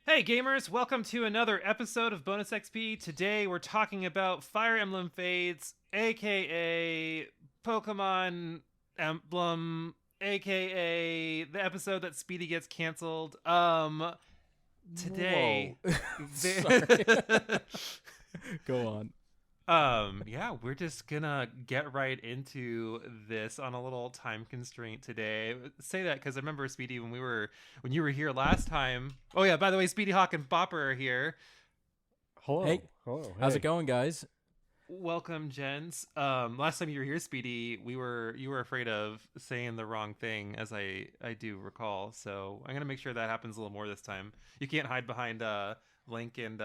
Hey gamers, welcome to another episode of Bonus XP. Today we're talking about Fire Emblem Fates, aka Pokemon Emblem, aka the episode that Speedy gets canceled. Today Whoa. Sorry. Go on. yeah, we're just gonna get right into this on a little time constraint today. Say that because I remember, Speedy, when you were here last time. Oh yeah, by the way, Speedy Hawk and Bopper are here. Hello. Hey. Hello. How's Hey. it going, guys? Welcome, gents. Last time you were here, Speedy, you were afraid of saying the wrong thing, as I do recall. So I'm gonna make sure that happens a little more this time. You can't hide behind Link and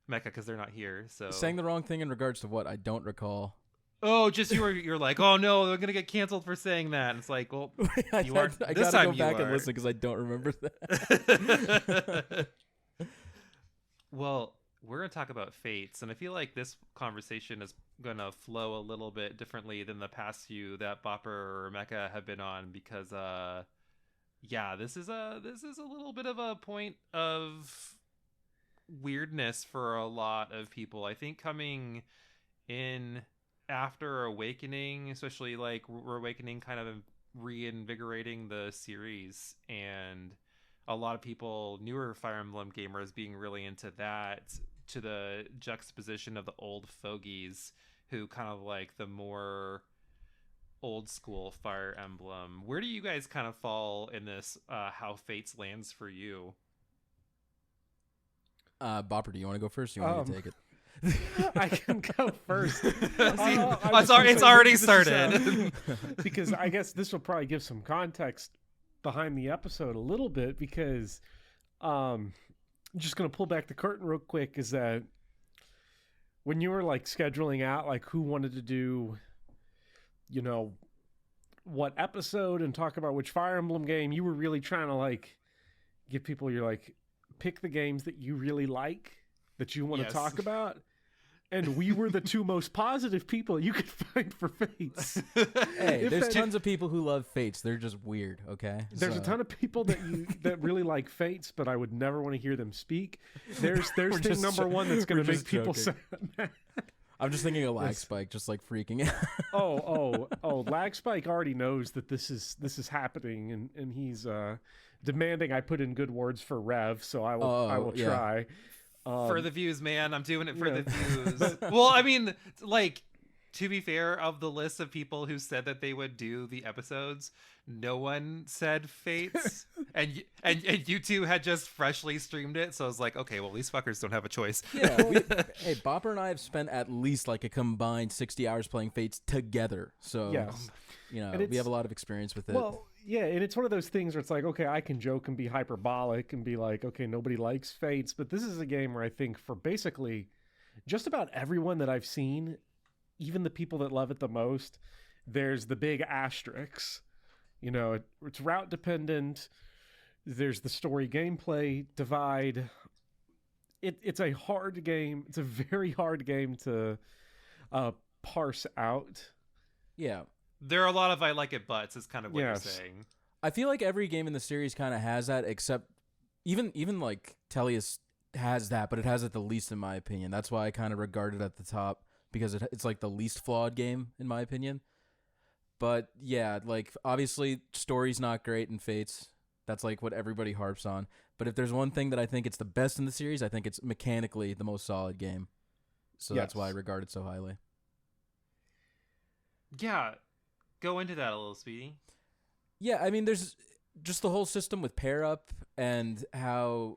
Mecha because they're not here. So Saying the wrong thing in regards to what? I don't recall. oh, just you're like, oh no, they're gonna get canceled for saying that. And it's like, well, you aren't. I This gotta time go back you and are. listen because I don't remember that. Well, we're gonna talk about fates, and I feel like this conversation is gonna flow a little bit differently than the past few that Bopper or Mecha have been on, because yeah, this is a little bit of a point of weirdness for a lot of people. I think coming in after Awakening, especially like Awakening kind of reinvigorating the series, and a lot of people, newer Fire Emblem gamers, being really into that, to the juxtaposition of the old fogies who kind of like the more old school Fire Emblem. Where do you guys kind of fall in this, how Fates lands for you? Bopper, do you want to go first? Or you want me to take it? I can go first. It's already started. Because I guess this will probably give some context behind the episode a little bit, because just going to pull back the curtain real quick, is that when you were like scheduling out like who wanted to do, you know, what episode and talk about which Fire Emblem game, you were really trying to like give people, you're like, pick the games that you really like, that you want Yes. to talk about. And we were the two most positive people you could find for Fates. Hey, If there's that- tons of people who love Fates. They're just weird, okay? There's a ton of people that really like Fates, but I would never want to hear them speak. There's thing just number jo- one that's going we're to make just people joking. sad. I'm just thinking of Lag Yes. Spike, just like freaking out. Oh! Lag Spike already knows that this is happening, and he's demanding I put in good words for Rev, so I will yeah. try. For the views, man. I'm doing it for yeah. the views. Well, I mean, like, to be fair, of the list of people who said that they would do the episodes, no one said Fates. and you two had just freshly streamed it, so I was like, okay, well, these fuckers don't have a choice. Yeah, hey, Bopper and I have spent at least like a combined 60 hours playing Fates together. So, Yes. you know, And we it's- have a lot of experience with it. Well, yeah, and it's one of those things where it's like, okay, I can joke and be hyperbolic and be like, okay, nobody likes Fates, but this is a game where I think for basically just about everyone that I've seen, even the people that love it the most, there's the big asterisks. You know, it's route dependent. There's the story gameplay divide. It's a hard game. It's a very hard game to parse out. yeah. There are a lot of I like it buts, is kind of what Yes. you're saying. I feel like every game in the series kind of has that, except even like Tellius has that, but it has it the least in my opinion. That's why I kind of regard it at the top, because it's like the least flawed game in my opinion. But yeah, like obviously story's not great in Fates. That's like what everybody harps on. But if there's one thing that I think it's the best in the series, I think it's mechanically the most solid game. So that's why I Yes. regard it so highly. Yeah, go into that a little, Speedy. Yeah, I mean, there's just the whole system with pair up and how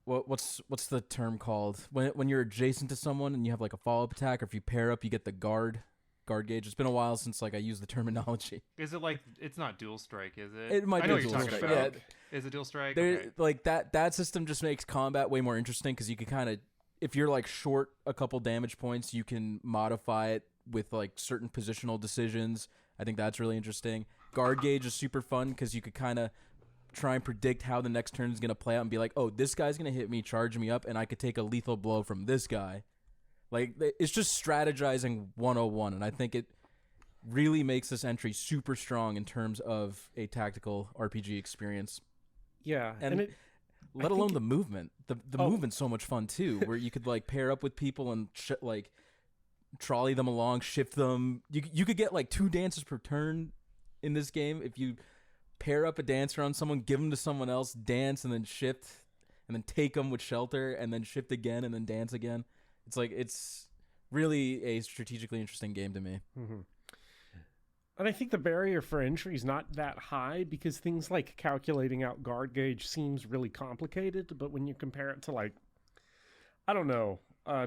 what's the term called when you're adjacent to someone and you have like a follow up attack, or if you pair up, you get the guard gauge. It's been a while since like I used the terminology. Is it like, it's not dual strike, is it? It might I be know a what you're dual talking strike, about. yeah. Is it dual strike? There, Okay. like that system just makes combat way more interesting, because you can kind of, if you're like short a couple damage points, you can modify it with like certain positional decisions. I think that's really interesting. Guard gauge is super fun because you could kind of try and predict how the next turn is going to play out and be like, oh, this guy's going to hit me, charge me up, and I could take a lethal blow from this guy. Like, it's just strategizing 101, and I think it really makes this entry super strong in terms of a tactical RPG experience. Yeah, And let alone the movement. The movement's so much fun too, where you could like pair up with people and like trolley them along, shift them. You could get like 2 dances per turn in this game if you pair up a dancer on someone, give them to someone else, dance, and then shift, and then take them with shelter, and then shift again, and then dance again. It's really a strategically interesting game to me. Mm-hmm. And I think the barrier for entry is not that high because things like calculating out guard gauge seems really complicated. But when you compare it to like, I don't know,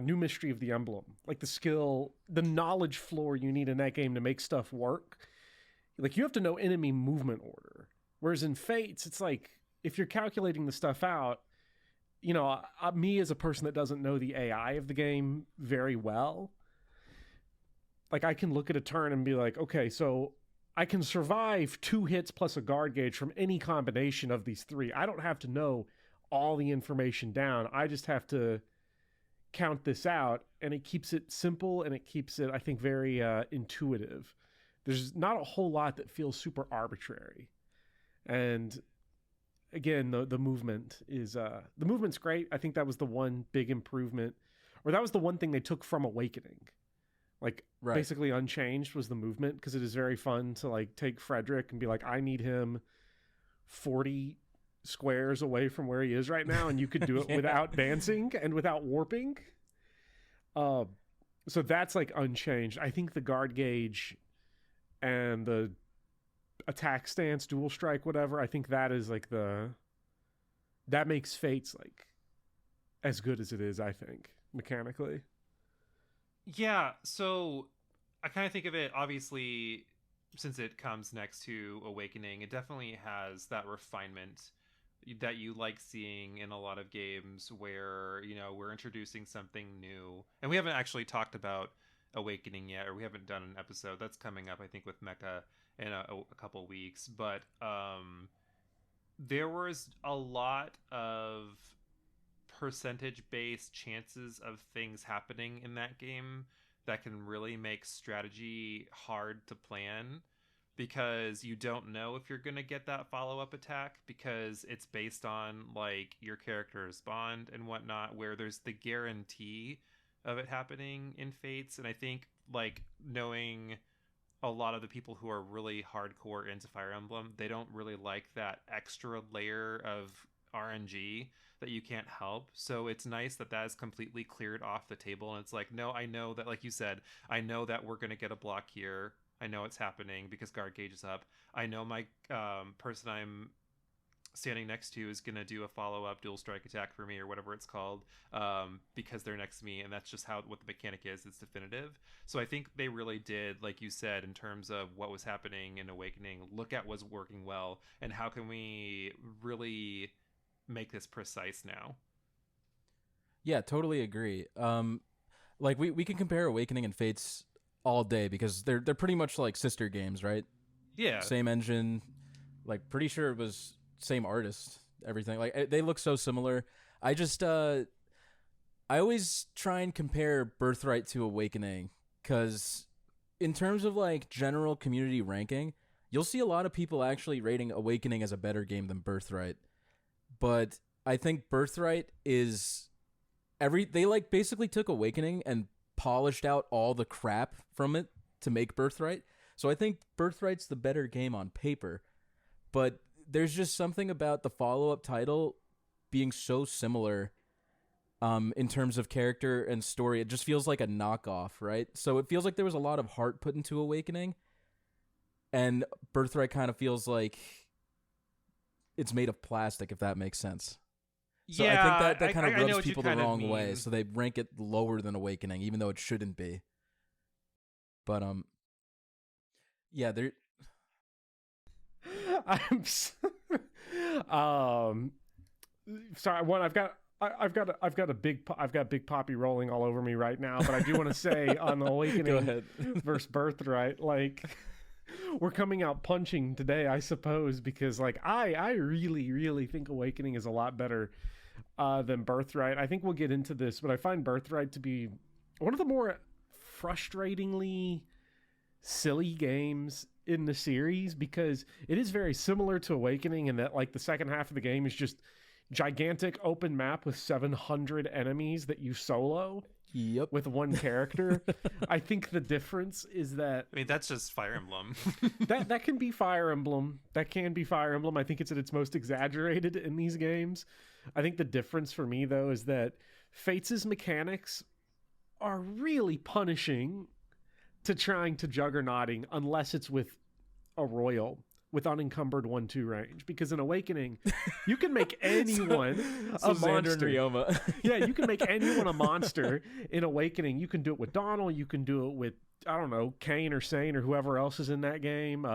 New Mystery of the Emblem, like the knowledge floor you need in that game to make stuff work, like you have to know enemy movement order. Whereas in Fates, it's like if you're calculating the stuff out, you know, me as a person that doesn't know the AI of the game very well, like I can look at a turn and be like, okay, so I can survive 2 hits plus a guard gauge from any combination of these 3. I don't have to know all the information down. I just have to count this out, and it keeps it simple, and it keeps it, I think, very intuitive. There's not a whole lot that feels super arbitrary. And again, the movement is the movement's great. I think that was the one big improvement, or that was the one thing they took from Awakening. Like basically unchanged was the movement, because it is very fun to like take Frederick and be like, I need him 40 squares away from where he is right now, and you could do it without dancing and without warping. So that's like unchanged. I think the guard gauge and the attack stance, dual strike, whatever, I think that is like that makes Fates like as good as it is, I think, mechanically. Yeah, so I kind of think of it, obviously, since it comes next to Awakening, it definitely has that refinement that you like seeing in a lot of games where, you know, we're introducing something new. And we haven't actually talked about Awakening yet, or we haven't done an episode. That's coming up, I think, with Mecha in a couple weeks. But there was a lot of percentage-based chances of things happening in that game that can really make strategy hard to plan, because you don't know if you're going to get that follow-up attack, because it's based on like your character's bond and whatnot, where there's the guarantee of it happening in Fates. And I think like knowing a lot of the people who are really hardcore into Fire Emblem, they don't really like that extra layer of RNG that you can't help. So it's nice that that is completely cleared off the table, and it's like, no, I know that, like you said, I know that we're going to get a block here. I know it's happening because guard gauge is up. I know my person I'm standing next to is going to do a follow-up dual strike attack for me, or whatever it's called, because they're next to me, and that's just what the mechanic is. It's definitive. So I think they really did, like you said, in terms of what was happening in Awakening, look at what's working well, and how can we really make this precise now. Yeah, totally agree. Like we can compare Awakening and Fates all day, because they're pretty much like sister games, right? Yeah. Same engine, like pretty sure it was same artist, everything. Like they look so similar. I just I always try and compare Birthright to Awakening, because in terms of like general community ranking, you'll see a lot of people actually rating Awakening as a better game than Birthright. But I think Birthright is they like basically took Awakening and polished out all the crap from it to make Birthright. So I think Birthright's the better game on paper. But there's just something about the follow-up title being so similar in terms of character and story. It just feels like a knockoff, right? So it feels like there was a lot of heart put into Awakening, and Birthright kind of feels like it's made of plastic, if that makes sense. So yeah, I think that kind of rubs people the wrong way, mean. so they rank it lower than Awakening, even though it shouldn't be. But yeah, they're I'm sorry. One, I've got Big Poppy rolling all over me right now, but I do want to say on the Awakening versus Birthright, like we're coming out punching today, I suppose, because like I really think Awakening is a lot better than Birthright. I think we'll get into this, but I find Birthright to be one of the more frustratingly silly games in the series, because it is very similar to Awakening in that like the second half of the game is just gigantic open map with 700 enemies that you solo Yep. with one character. I think the difference is that I mean, that's just Fire Emblem. that can be Fire Emblem. That can be Fire Emblem. I think it's at its most exaggerated in these games. I think the difference for me, though, is that Fates' mechanics are really punishing to trying to juggernauting unless it's with a royal with unencumbered 1-2 range, because in Awakening you can make anyone a Xander and monster. Ryoma. Yeah, you can make anyone a monster in Awakening. You can do it with Donald, you can do it with, I don't know, Kane or Sane or whoever else is in that game,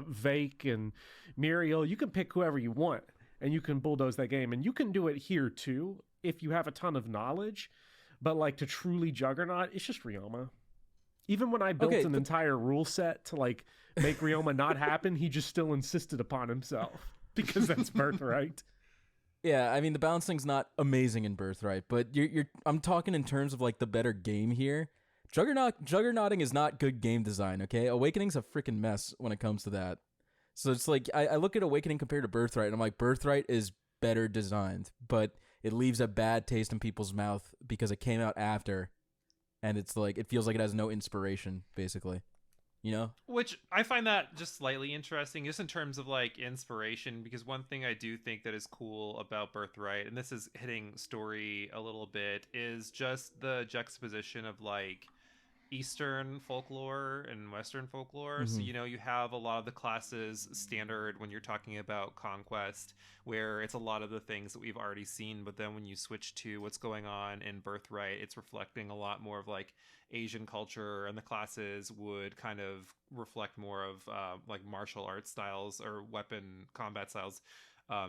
Vake and Muriel. You can pick whoever you want and you can bulldoze that game, and you can do it here too if you have a ton of knowledge. But like, to truly juggernaut, it's just Ryoma. Even when I built an entire rule set to like make Ryoma not happen, he just still insisted upon himself because that's Birthright. Yeah, I mean the balancing's not amazing in Birthright, but you're I'm talking in terms of like the better game here. Juggernauting is not good game design, okay? Awakening's a freaking mess when it comes to that. So it's like I look at Awakening compared to Birthright, and I'm like, Birthright is better designed, but it leaves a bad taste in people's mouth because it came out after, and it's like it feels like it has no inspiration, basically. You know? Which I find that just slightly interesting, just in terms of like inspiration, because one thing I do think that is cool about Birthright, and this is hitting story a little bit, is just the juxtaposition of like Eastern folklore and Western folklore. Mm-hmm. So, you know, you have a lot of the classes standard when you're talking about Conquest, where it's a lot of the things that we've already seen, but then when you switch to what's going on in Birthright, it's reflecting a lot more of like Asian culture, and the classes would kind of reflect more of like martial arts styles or weapon combat styles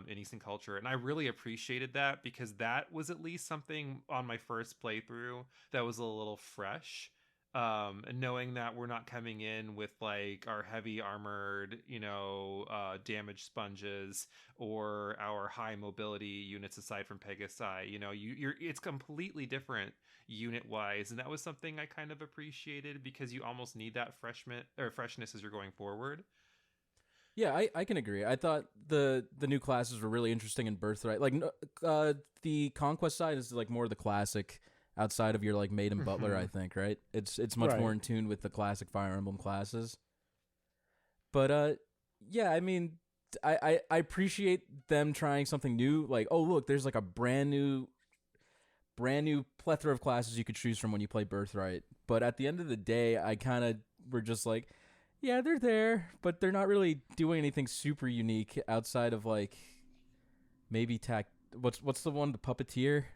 in Eastern culture. And I really appreciated that, because that was at least something on my first playthrough that was a little fresh. And knowing that we're not coming in with like our heavy armored, you know, damage sponges or our high mobility units aside from Pegasi, you know, it's completely different unit wise, and that was something I kind of appreciated, because you almost need that freshness as you're going forward. Yeah, I can agree. I thought the new classes were really interesting in Birthright. Like the Conquest side is like more the classic. Outside of your like maid and butler, I think, right? It's much more in tune with the classic Fire Emblem classes. But yeah, I mean, I appreciate them trying something new. Like, oh look, there's like a brand new plethora of classes you could choose from when you play Birthright. But at the end of the day, I kind of were just like, yeah, they're there, but they're not really doing anything super unique outside of like maybe what's the one, the Puppeteer.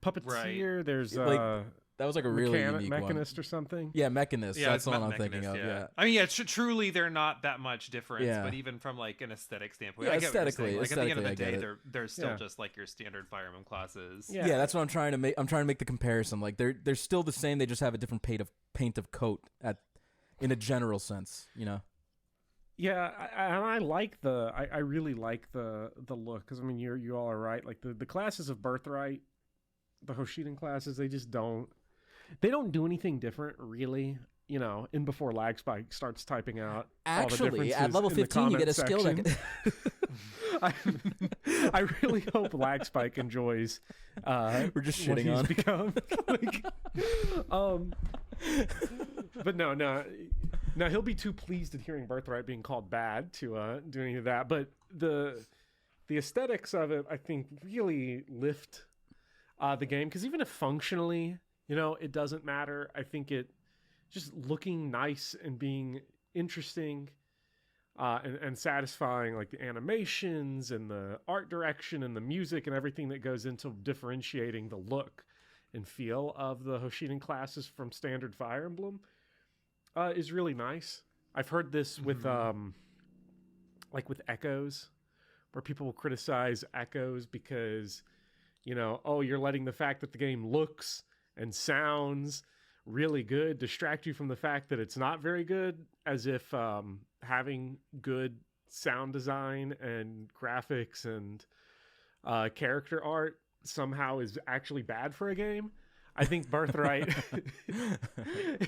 Puppeteer, right. There's like, that was like a really unique Mechanist one. Or something. Yeah, Mechanist. Yeah, that's the one I'm thinking of. Yeah. I mean, yeah, truly they're not that much difference, but even from like an aesthetic standpoint, yeah, I get aesthetically, like at the end of the day, they're still just like your standard Fire Emblem classes. Yeah, that's what I'm trying to make. I'm trying to make the comparison. Like they're still the same. They just have a different paint of coat in a general sense. You know. Yeah, I like I really like the look, because I mean you all are right. Like the classes of Birthright, the Hoshidan classes, they don't do anything different, really. You know, in before Lag Spike starts typing out. Actually, at level 15, you get a skill that. I really hope Lag Spike enjoys. We're just shitting on. Become. But no. Now he'll be too pleased at hearing Birthright being called bad to do any of that. But the aesthetics of it, I think, really lift the game, because even if functionally, you know, it doesn't matter, I think it just looking nice and being interesting and satisfying, like the animations and the art direction and the music and everything that goes into differentiating the look and feel of the Hoshidan classes from standard Fire Emblem is really nice. I've heard this with like with Echoes, where people will criticize Echoes because, you know, oh, you're letting the fact that the game looks and sounds really good distract you from the fact that it's not very good, as if having good sound design and graphics and character art somehow is actually bad for a game. I think Birthright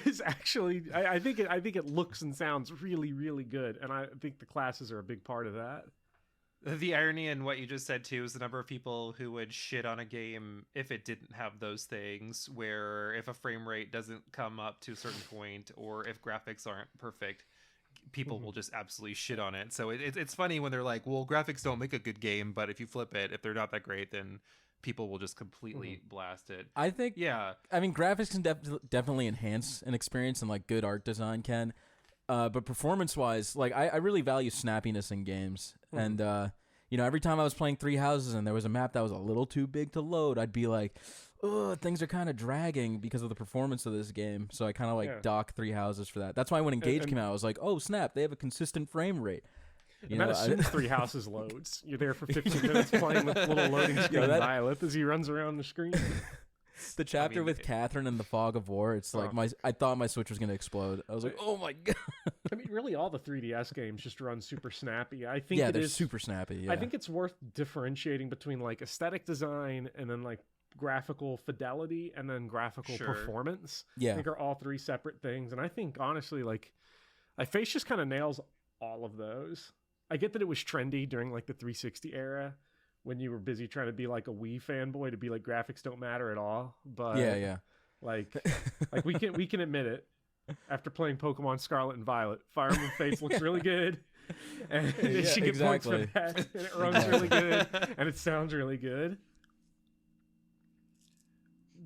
is actually I think it looks and sounds really, really good, and I think the classes are a big part of that. The irony in what you just said too is the number of people who would shit on a game if it didn't have those things, where if a frame rate doesn't come up to a certain point or if graphics aren't perfect, people will just absolutely shit on it. So it's funny when they're like, well, graphics don't make a good game, but if you flip it, if they're not that great, then people will just completely blast it. I think, Yeah. I mean, graphics can definitely enhance an experience, and like good art design can. But performance-wise, like I really value snappiness in games, and you know, every time I was playing Three Houses and there was a map that was a little too big to load, I'd be like, "Oh, things are kind of dragging because of the performance of this game." So I kind of like dock Three Houses for that. That's why when Engage came out, I was like, "Oh snap, they have a consistent frame rate." And that assumes Three Houses loads. You're there for 15 minutes playing with little loading screen Violet as he runs around the screen. The chapter with Catherine and the Fog of War, it's like I thought my Switch was going to explode. I was like, oh my God. I mean, really all the 3DS games just run super snappy. I think they're super snappy. Yeah. I think it's worth differentiating between like aesthetic design and then like graphical fidelity and then graphical performance. Yeah. I think are all three separate things. And I think honestly, like, Face just kind of nails all of those. I get that it was trendy during like the 360 era, when you were busy trying to be like a Wii fanboy to be like graphics don't matter at all. But like we can admit it. After playing Pokemon Scarlet and Violet, Fire Emblem Fates looks really good, and it should get points for that. And it runs really good, and it sounds really good.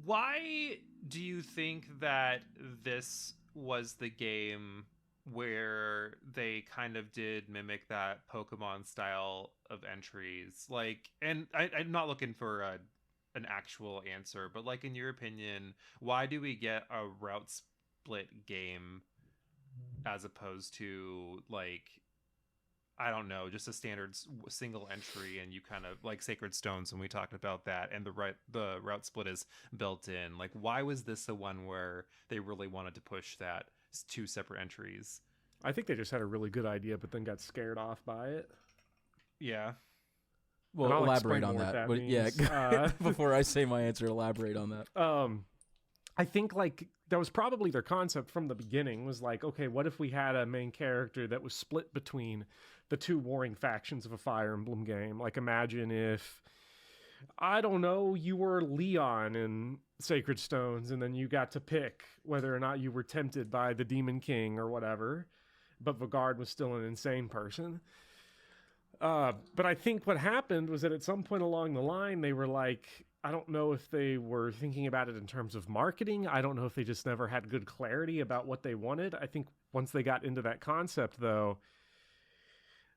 Why do you think that this was the game where they kind of did mimic that Pokemon style of entries? Like, and I'm not looking for an actual answer, but like, in your opinion, why do we get a route split game as opposed to like, I don't know, just a standard single entry, and you kind of like Sacred Stones when we talked about that, and the route split is built in. Like, why was this the one where they really wanted to push that two separate entries? I think they just had a really good idea, but then got scared off by it. Yeah. Well, elaborate on that. Before I say my answer, elaborate on that. I think like that was probably their concept from the beginning, was like, okay, what if we had a main character that was split between the two warring factions of a Fire Emblem game? Like, imagine if, I don't know, you were Leon in Sacred Stones, and then you got to pick whether or not you were tempted by the Demon King or whatever, but Vagard was still an insane person. But I think what happened was that at some point along the line, they were like, I don't know if they were thinking about it in terms of marketing. I don't know if they just never had good clarity about what they wanted. I think once they got into that concept, though,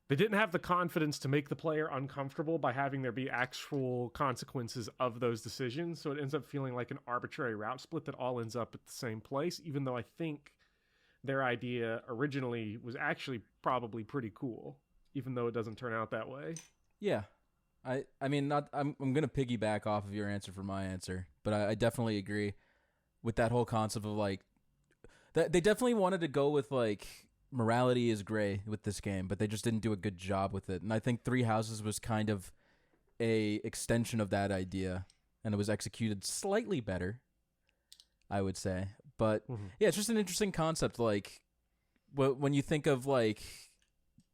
they didn't have the confidence to make the player uncomfortable by having there be actual consequences of those decisions. So it ends up feeling like an arbitrary route split that all ends up at the same place, even though I think their idea originally was actually probably pretty cool, even though it doesn't turn out that way. Yeah. I mean, I'm going to piggyback off of your answer for my answer, but I definitely agree with that whole concept of like, that they definitely wanted to go with like, morality is gray with this game, but they just didn't do a good job with it. And I think Three Houses was kind of a extension of that idea, and it was executed slightly better, I would say. But yeah, it's just an interesting concept. Like, when you think of like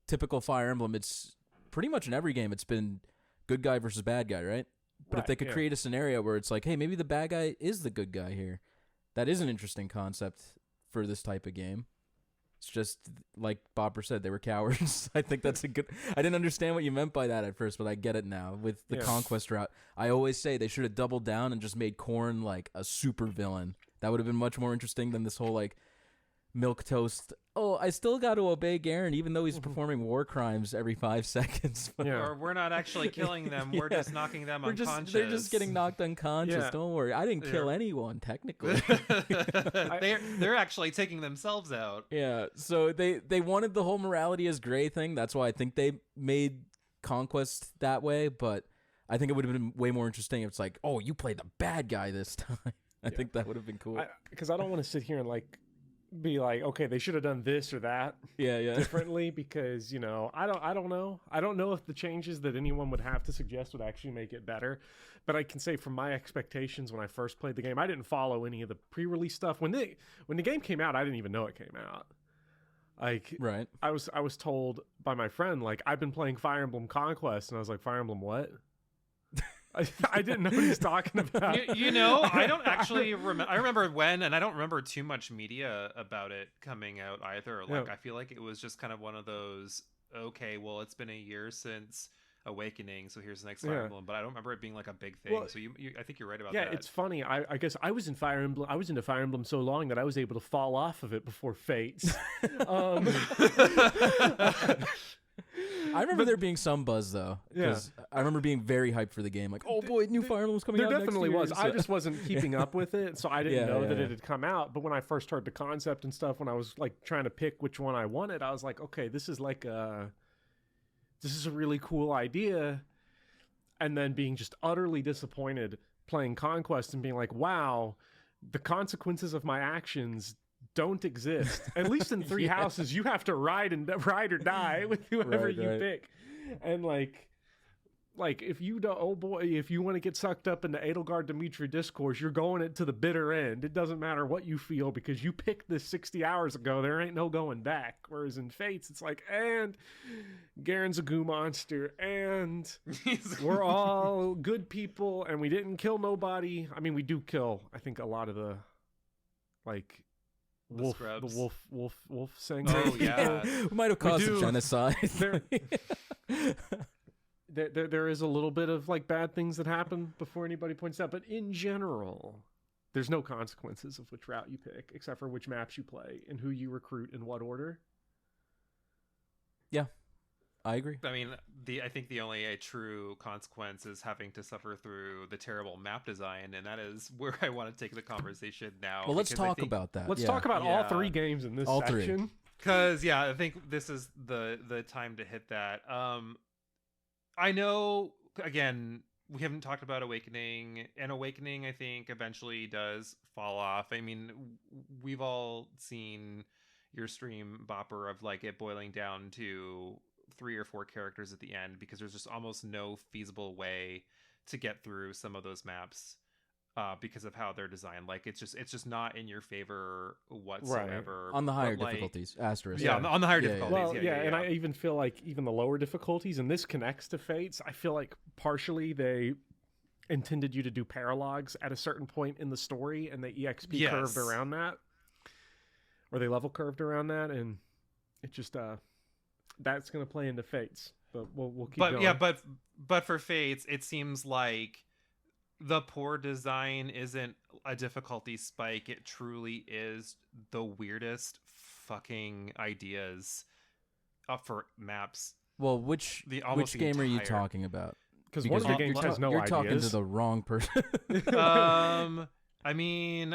typical Fire Emblem, it's pretty much in every game it's been good guy versus bad guy, right? But if they could create a scenario where it's like, hey, maybe the bad guy is the good guy here, that is an interesting concept for this type of game. It's just like Bopper said, they were cowards. I think that's a good. I didn't understand what you meant by that at first, but I get it now with the conquest route. I always say they should have doubled down and just made Korn like a super villain. That would have been much more interesting than this whole like milquetoast. Oh, I still got to obey Garen even though he's performing war crimes every 5 seconds. Or we're not actually killing them. We're just knocking them unconscious. They're just getting knocked unconscious. Don't worry. I didn't kill anyone, technically. They're actually taking themselves out. Yeah, so they wanted the whole morality is gray thing. That's why I think they made Conquest that way, but I think it would have been way more interesting if it's like, oh, you played the bad guy this time. I think that would have been cool. Because I don't want to sit here and like be like, okay, they should have done this or that differently, because I don't know if the changes that anyone would have to suggest would actually make it better. But I can say from my expectations when I first played the game, I didn't follow any of the pre-release stuff. When the game came out, I didn't even know it came out. Like, Right. I was told by my friend, like, I've been playing Fire Emblem Conquest, and I was like, Fire Emblem what? I didn't know what he's talking about. You know, I don't actually remember. I remember when, and I don't remember too much media about it coming out either. Like, Yeah. I feel like it was just kind of one of those, okay, well, it's been a year since Awakening, so here's the next Fire Yeah. Emblem. But I don't remember it being like a big thing. Well, so I think you're right about Yeah, that. it's funny. I guess I was in Fire Emblem. I was into Fire Emblem so long that I was able to fall off of it before Fates. I remember there being some buzz though, Yeah. because I remember being very hyped for the game. Like, oh boy, new Fire Emblem's coming There out. definitely next was. year. I just wasn't keeping up with it, so I didn't Yeah, know yeah, that yeah. it had come out. But when I first heard the concept and stuff, when I was like trying to pick which one I wanted, I was like, okay, this is a really cool idea. And then being just utterly disappointed playing Conquest and being like, wow, the consequences of my actions don't exist. At least in Three Yeah. Houses, you have to ride or die with whoever Right, you right. pick. And like if you don't, oh boy, if you want to get sucked up into Edelgard Dimitri discourse, you're going it to the bitter end. It doesn't matter what you feel because you picked this 60 hours ago. There ain't no going back. Whereas in Fates, it's like, and Garen's a goo monster, and we're all good people, and we didn't kill nobody. I mean, we do kill, I think, a lot of the like wolf saying. Oh, yeah. We might have caused do. a genocide. There is a little bit of like bad things that happen before anybody points out, but in general, there's no consequences of which route you pick, except for which maps you play and who you recruit in what order. I agree. I mean, I think the only true consequence is having to suffer through the terrible map design, and that is where I want to take the conversation now. Well, let's because I talk think- about that. Let's yeah. talk about all Yeah. three games in this All three. section. Because I think this is the time to hit that. I know, again, we haven't talked about Awakening, and Awakening I think eventually does fall off. I mean, we've all seen your stream, Bopper, of like it boiling down to 3 or 4 characters at the end because there's just almost no feasible way to get through some of those maps. Because of how they're designed, like it's just not in your favor whatsoever. On the higher But, like, difficulties, asterisk. Yeah, on the higher Yeah, yeah. difficulties. Well, yeah, and I even feel like even the lower difficulties, and this connects to Fates, I feel like partially they intended you to do paralogs at a certain point in the story, and the EXP Yes. curved around that, or they level curved around that, and it just that's going to play into Fates. But we'll keep but going. yeah, but for Fates, it seems like the poor design isn't a difficulty spike. It truly is the weirdest fucking ideas for maps. Well, which Almost the game are you entire- talking about? because one of the you're games ta- has no you're ideas. talking to the wrong person. I mean,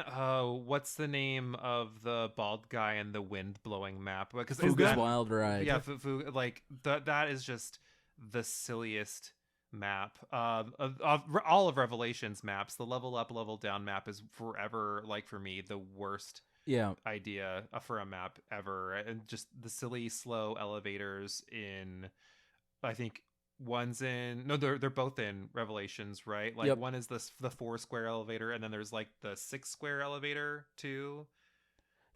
what's the name of the bald guy in the wind blowing map? Because Fuga's Wild Ride. Yeah, like that is just the silliest map of all of Revelation's maps. The level up, level down map is forever, like for me, the worst Yeah. idea for a map ever. And just the silly, slow elevators in, I think one's in, no, they're both in Revelations, right? Like Yep. one is the 4 square elevator, and then there's like the 6 square elevator too.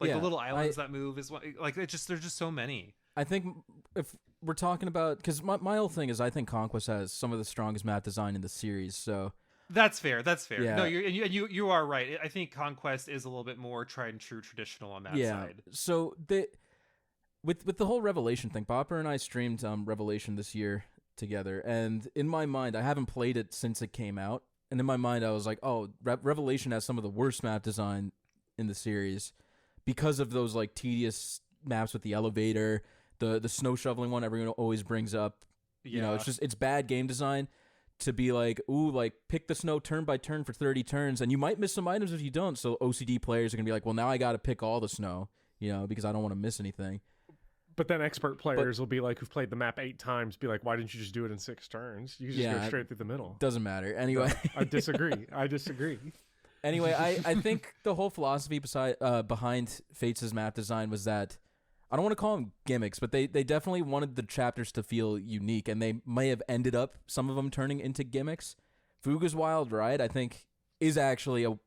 Like Yeah, the little islands that move is one, like there's just so many. I think if we're talking about, because my whole thing is I think Conquest has some of the strongest map design in the series. So That's fair. Yeah. No, you are right. I think Conquest is a little bit more tried and true traditional on that side. So with the whole Revelation thing, Bopper and I streamed Revelation this year together, and in my mind, I haven't played it since it came out, and in my mind, I was like, oh, Revelation has some of the worst map design in the series because of those like tedious maps with the elevator, the snow shoveling one everyone always brings up. You know, it's bad game design to be like, ooh, like pick the snow turn by turn for 30 turns, and you might miss some items if you don't. So OCD players are gonna be like, well, now I got to pick all the snow, you know, because I don't want to miss anything. But then expert players will be like, who've played the map 8 times, be like, why didn't you just do it in 6 turns? You can just go straight through the middle. Doesn't matter. Anyway, I disagree. Anyway, I think the whole philosophy behind Fates' map design was that, I don't want to call them gimmicks, but they definitely wanted the chapters to feel unique, and they may have ended up, some of them, turning into gimmicks. Fuga's Wild Ride, I think, is actually a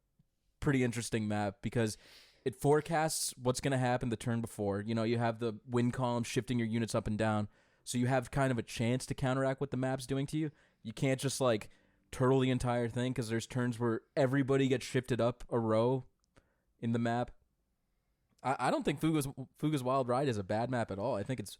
pretty interesting map because it forecasts what's going to happen the turn before. You know, you have the win column shifting your units up and down, so you have kind of a chance to counteract what the map's doing to you. You can't just like turtle the entire thing, because there's turns where everybody gets shifted up a row in the map. I don't think Fuga's Wild Ride is a bad map at all. I think it's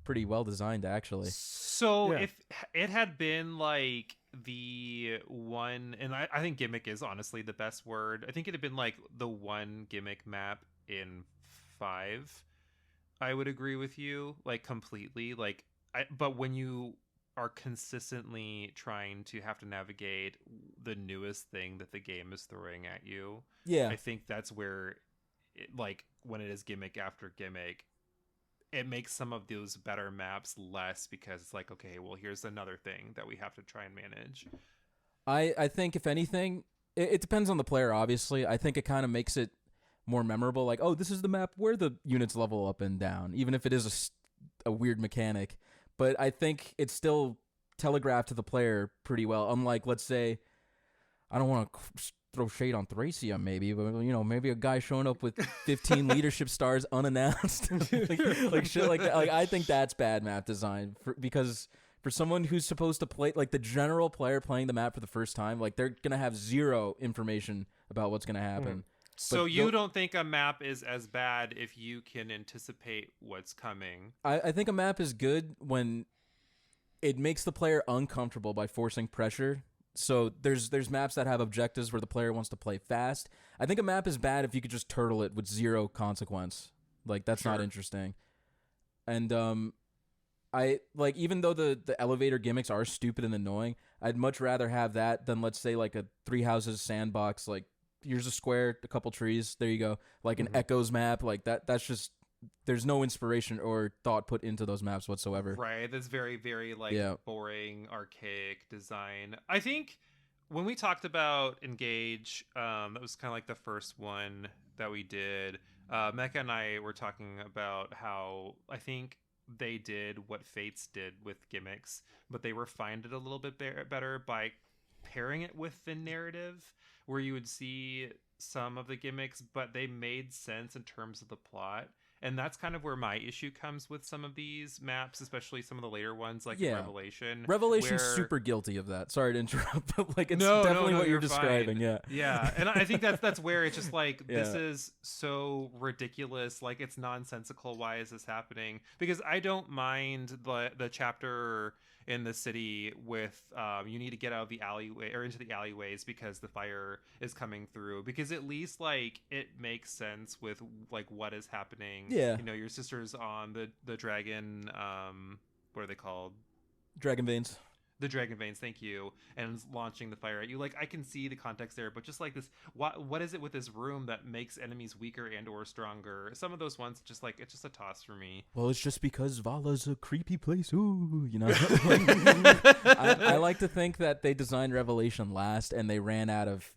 pretty well designed, actually. So if it had been like the one, and I think gimmick is honestly the best word. I think it had been like the one gimmick map in 5, I would agree with you, like completely. Like, but when you are consistently trying to have to navigate the newest thing that the game is throwing at you, Yeah, I think that's where, like, when it is gimmick after gimmick, it makes some of those better maps less, because it's like, okay, well, here's another thing that we have to try and manage. I think if anything, it depends on the player, obviously. I think it kind of makes it more memorable. Like, oh, this is the map where the units level up and down, even if it is a weird mechanic. But I think it's still telegraphed to the player pretty well. Unlike, let's say, I don't want to throw shade on Thracia, maybe, but you know, maybe a guy showing up with 15 leadership stars unannounced, like shit like that. Like, I think that's bad map design, because for someone who's supposed to play, like the general player playing the map for the first time, like they're gonna have zero information about what's gonna happen. So you don't think a map is as bad if you can anticipate what's coming? I think a map is good when it makes the player uncomfortable by forcing pressure. So there's maps that have objectives where the player wants to play fast. I think a map is bad if you could just turtle it with zero consequence. Like, that's not interesting. And I like, even though the elevator gimmicks are stupid and annoying, I'd much rather have that than, let's say, like a 3 houses sandbox. Like, here's a square, a couple trees, there you go. Like an Echoes map, like that's just, there's no inspiration or thought put into those maps whatsoever. Right. That's very, very like boring, archaic design. I think when we talked about Engage, that was kind of like the first one that we did. Mecha and I were talking about how I think they did what Fates did with gimmicks, but they refined it a little bit better by pairing it with the narrative, where you would see some of the gimmicks, but they made sense in terms of the plot. And that's kind of where my issue comes with some of these maps, especially some of the later ones, like Revelation. Revelation's super guilty of that. Sorry to interrupt, but like, it's definitely what you're describing. Fine. Yeah. And I think that's where it's just like, this is so ridiculous. Like, it's nonsensical. Why is this happening? Because I don't mind the chapter in the city with you need to get out of the alleyway or into the alleyways because the fire is coming through, because at least like it makes sense with like what is happening. You know, your sister's on the dragon, what are they called? Dragon veins. The dragon veins, thank you, and launching the fire at you. Like, I can see the context there, but just like this, what is it with this room that makes enemies weaker and or stronger? Some of those ones, just like, it's just a toss for me. Well, it's just because Vala's a creepy place. Ooh, you know. I like to think that they designed Revelation last, and they ran out of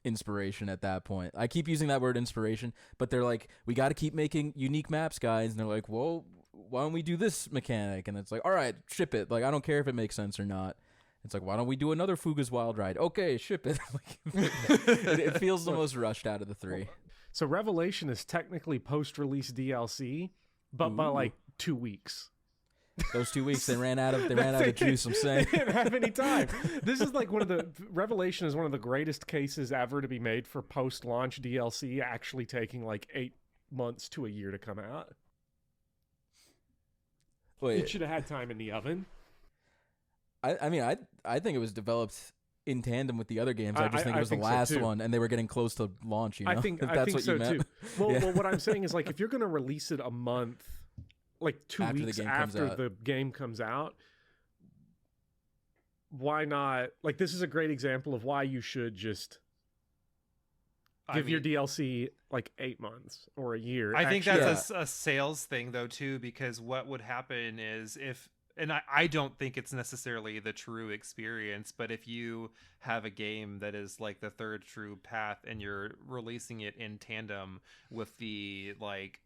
inspiration at that point. I keep using that word inspiration, but they're like, we got to keep making unique maps, guys, and they're like, well, why don't we do this mechanic? And it's like, all right, ship it. Like, I don't care if it makes sense or not. It's like, why don't we do another Fuga's Wild Ride? Okay, ship it. It feels the most rushed out of the 3. So Revelation is technically post-release DLC, but by like 2 weeks. Those 2 weeks, they ran out of juice, I'm saying. They didn't have any time. This is like Revelation is one of the greatest cases ever to be made for post-launch DLC actually taking like 8 months to a year to come out. Wait, it should have had time in the oven. I mean, I think it was developed in tandem with the other games. I just think it was the last one, and they were getting close to launch. You know, I think what so you meant. too. Well, what I'm saying is, like, if you're going to release it a month, like 2 weeks after the game comes out, why not? Like, this is a great example of why you should just give your DLC like 8 months or a year. I think that's a sales thing though too, because what would happen is and I don't think it's necessarily the true experience, but if you have a game that is like the third true path and you're releasing it in tandem with the like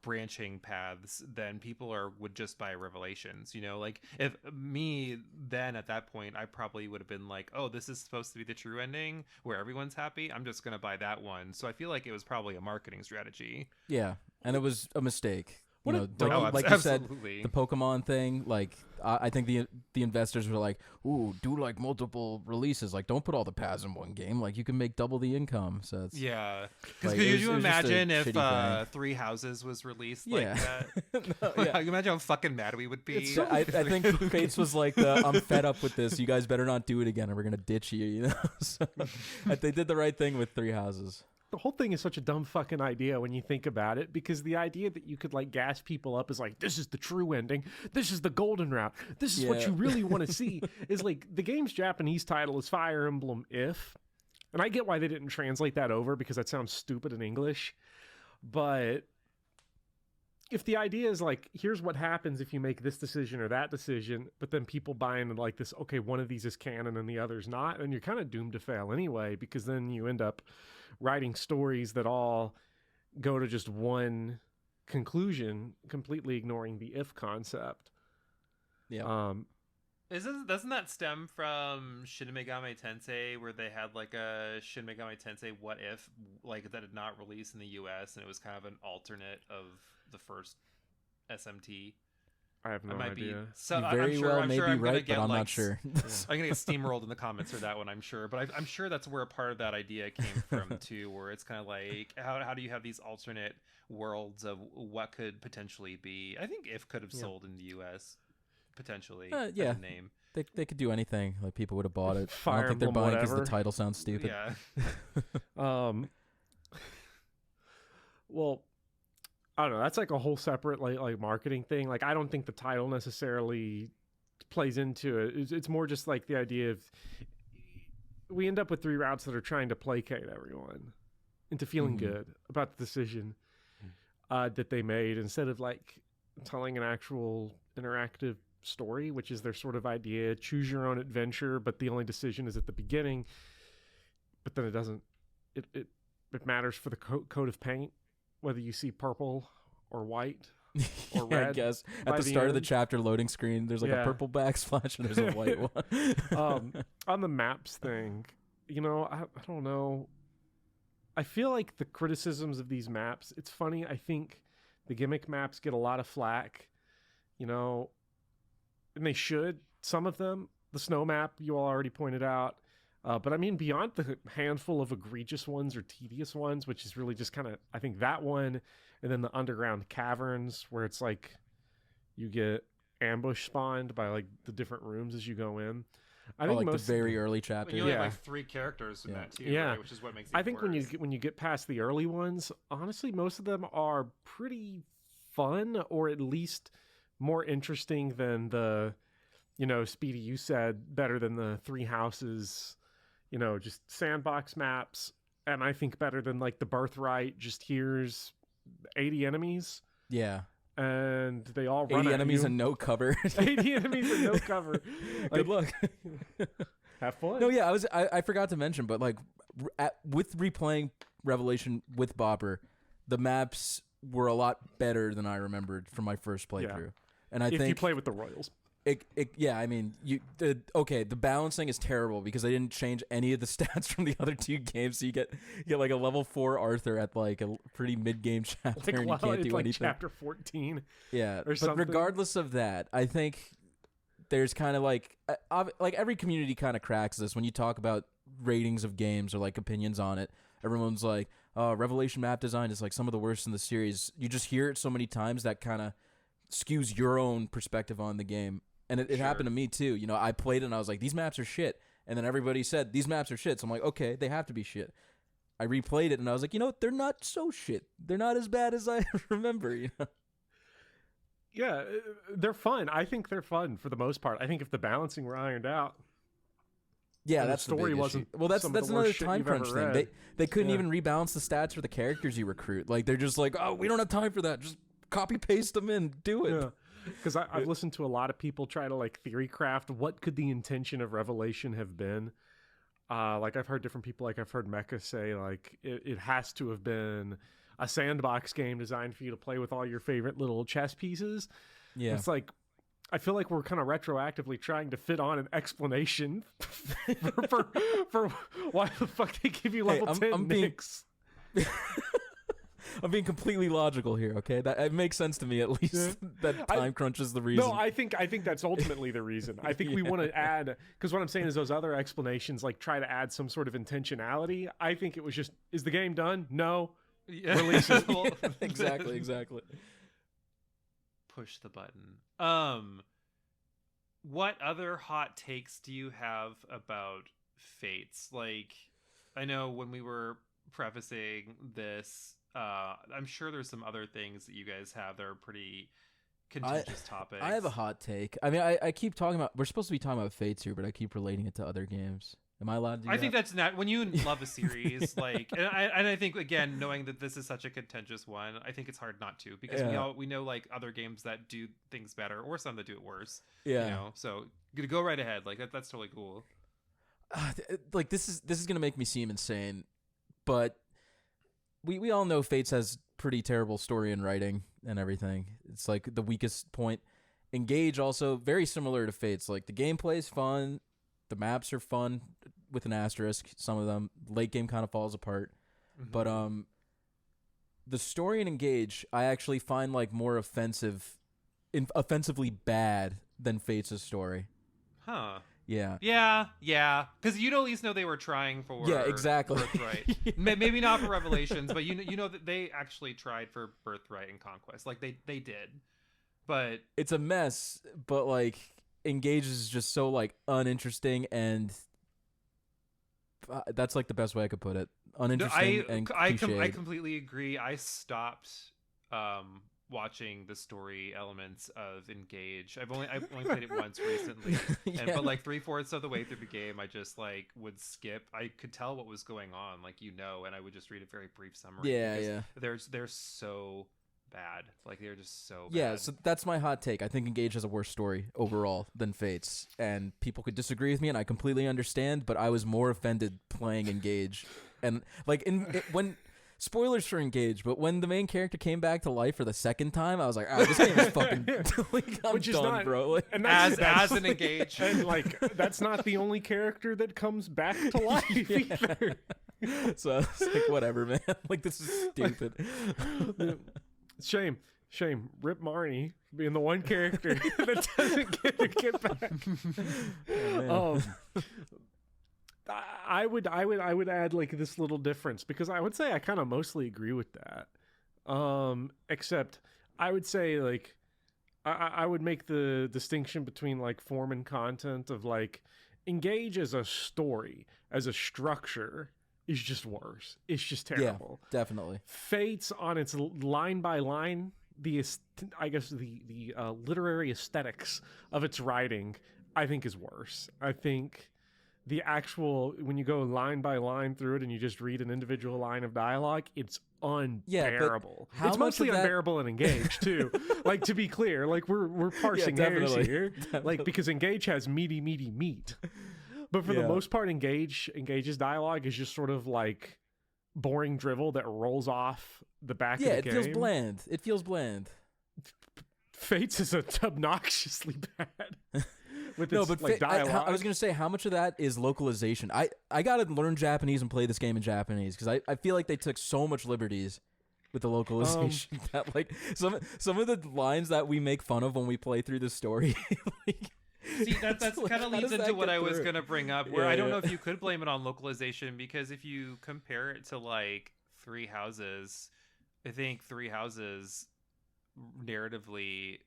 branching paths, then people would just buy Revelations. Like if me then at that point, I probably would have been like, oh, this is supposed to be the true ending where everyone's happy. I'm just gonna buy that one. So I feel like it was probably a marketing strategy. Yeah, and it was a mistake. Like you said, the Pokemon thing. Like, I think the investors were like, "Ooh, do like multiple releases. Like, don't put all the paths in one game. Like, you can make double the income." So it's Because could you imagine if Three Houses was released like that? Yeah. You imagine how fucking mad we would be. I think Fates was like, "I'm fed up with this. You guys better not do it again, or we're gonna ditch you." You know, so they did the right thing with Three Houses. The whole thing is such a dumb fucking idea when you think about it, because the idea that you could like gas people up is like, this is the true ending, this is the golden route, this is what you really want to see, is like the game's Japanese title is Fire Emblem If, and I get why they didn't translate that over because that sounds stupid in English, but if the idea is like, here's what happens if you make this decision or that decision, but then people buy into like this, okay, one of these is canon and the other's not, and you're kind of doomed to fail anyway, because then you end up writing stories that all go to just one conclusion, completely ignoring the if concept. Yeah. Doesn't that stem from Shin Megami Tensei, where they had like a Shin Megami Tensei What If, like that had not released in the US, and it was kind of an alternate of the first SMT? I have no idea. I'm right, but I'm not sure. I'm gonna get steamrolled in the comments for that one, I'm sure. But I'm sure that's where a part of that idea came from too, where it's kind of like, how do you have these alternate worlds of what could potentially be? I think If could have sold in the US potentially. As a name. They could do anything. Like, people would have bought it. Fire I don't think they're Emblem, buying because whatever. the title sounds stupid. Yeah. Well, I don't know. That's like a whole separate like marketing thing. Like, I don't think the title necessarily plays into it. It's more just like the idea of we end up with three routes that are trying to placate everyone into feeling good about the decision that they made, instead of like telling an actual interactive story, which is their sort of idea. Choose your own adventure, but the only decision is at the beginning. But then it doesn't. It matters for the coat of paint, whether you see purple or white or red. I guess at the start of the chapter loading screen, there's like a purple backsplash and there's a white one. On the maps thing, I don't know. I feel like the criticisms of these maps, it's funny. I think the gimmick maps get a lot of flack, and they should. Some of them, the snow map, you all already pointed out. But I mean, beyond the handful of egregious ones or tedious ones, which is really just kind of, I think that one, and then the underground caverns where it's like you get ambush spawned by like the different rooms as you go in. I think like the very early chapter. You only have like 3 characters in that too, right? Which is what makes it I think worse. when you get past the early ones, honestly, most of them are pretty fun, or at least more interesting than the, Speedy, you said better than the Three Houses, just sandbox maps, and I think better than like the Birthright, just here's 80 enemies. Yeah. And they all run 80 at enemies you. and no cover. 80 enemies and no cover. Good luck. Have fun. No, yeah, I forgot to mention, but like with replaying Revelation with Bopper, the maps were a lot better than I remembered from my first playthrough. Yeah. And I if think you play with the Royals. I mean, the balancing is terrible because they didn't change any of the stats from the other 2 games, so you get like a level 4 Arthur at like a pretty mid-game chapter, and you can't do anything. Chapter 14. Yeah, or something. But regardless of that, I think there's kind of like every community kind of cracks this when you talk about ratings of games or like opinions on it. Everyone's like, Revelation map design is like some of the worst in the series. You just hear it so many times that kind of skews your own perspective on the game. And it happened to me too. I played it and I was like, these maps are shit. And then everybody said, these maps are shit. So I'm like, okay, they have to be shit. I replayed it and I was like, they're not so shit. They're not as bad as I remember, Yeah, they're fun. I think they're fun for the most part. I think if the balancing were ironed out. Yeah, that's the story big wasn't. Well, that's another time crunch thing. They couldn't even rebalance the stats for the characters you recruit. Like, they're just like, oh, we don't have time for that. Just copy paste them in. Do it. Yeah. Because I've listened to a lot of people try to like theory craft what could the intention of Revelation have been. Like I've heard different people, like I've heard Mecha say like it has to have been a sandbox game designed for you to play with all your favorite little chess pieces. Yeah. It's like, I feel like we're kind of retroactively trying to fit on an explanation for why the fuck they give you level 10 I'm nicks. I'm being completely logical here, okay? That it makes sense to me at least. That time crunch is the reason. No, I think that's ultimately the reason. I think we want to add, because what I'm saying is those other explanations like try to add some sort of intentionality. I think it was just, is the game done? No. Release it. Exactly. Push the button. What other hot takes do you have about Fates? Like, I know when we were prefacing this, I'm sure there's some other things that you guys have that are pretty contentious topics. I have a hot take. I mean, I keep talking about, we're supposed to be talking about Fates here, but I keep relating it to other games. Am I allowed to do that? think that's not, when you love a series, like, and I think, again, knowing that this is such a contentious one, I think it's hard not to, because we know like other games that do things better, or some that do it worse. Yeah. You know, so go right ahead. Like that's totally cool. Like this is gonna make me seem insane, but we all know Fates has pretty terrible story and writing and everything. It's like the weakest point. Engage also very similar to Fates. Like the gameplay is fun, the maps are fun with an asterisk. Some of them late game kind of falls apart, but the story in Engage I actually find like more offensively bad than Fates' story. Huh. Yeah. Yeah. Because you at least know they were trying for exactly. Birthright. Maybe not for Revelations, but you know that they actually tried for Birthright and Conquest. Like they did, but it's a mess. But like Engage is just so like uninteresting, and that's like the best way I could put it. Uninteresting and cliched. I completely agree. I stopped watching the story elements of Engage. I've only played it once recently, but like 3/4 of the way through the game, I just like would skip. I could tell what was going on, like and I would just read a very brief summary. Yeah. They're so bad. Like they're just so bad. Yeah, so that's my hot take. I think Engage has a worse story overall than Fates, and people could disagree with me, and I completely understand. But I was more offended playing Engage, and like when. Spoilers for Engage, but when the main character came back to life for the second time, I was like, this game is fucking like, I'm Which is done, not, bro. Like, and as an Engage. And like that's not the only character that comes back to life either. So it's like, whatever, man. Like, this is stupid. Shame. Rip Marnie being the one character that doesn't get back. Oh, I would add like this little difference, because I would say I kind of mostly agree with that. Except I would say like I would make the distinction between like form and content of like Engage as a story, as a structure is just worse. It's just terrible. Yeah, definitely. Fates on its line by line, the literary aesthetics of its writing, I think is worse. I think the actual, when you go line by line through it and you just read an individual line of dialogue, it's unbearable. Yeah, it's mostly unbearable in Engage too. Like, to be clear, like we're parsing hairs here. Like, because Engage has meaty meat. But for the most part, Engage's dialogue is just sort of like boring drivel that rolls off the back of the game. Yeah, it feels bland. Fates is obnoxiously bad. With no, its, but like, dialogue. I was going to say, how much of that is localization? I got to learn Japanese and play this game in Japanese, because I feel like they took so much liberties with the localization that like some of the lines that we make fun of when we play through the story. Like, see, that's like, kind of leads into what I was through? going to bring up, where I don't know if you could blame it on localization, because if you compare it to like Three Houses, I think Three Houses narratively,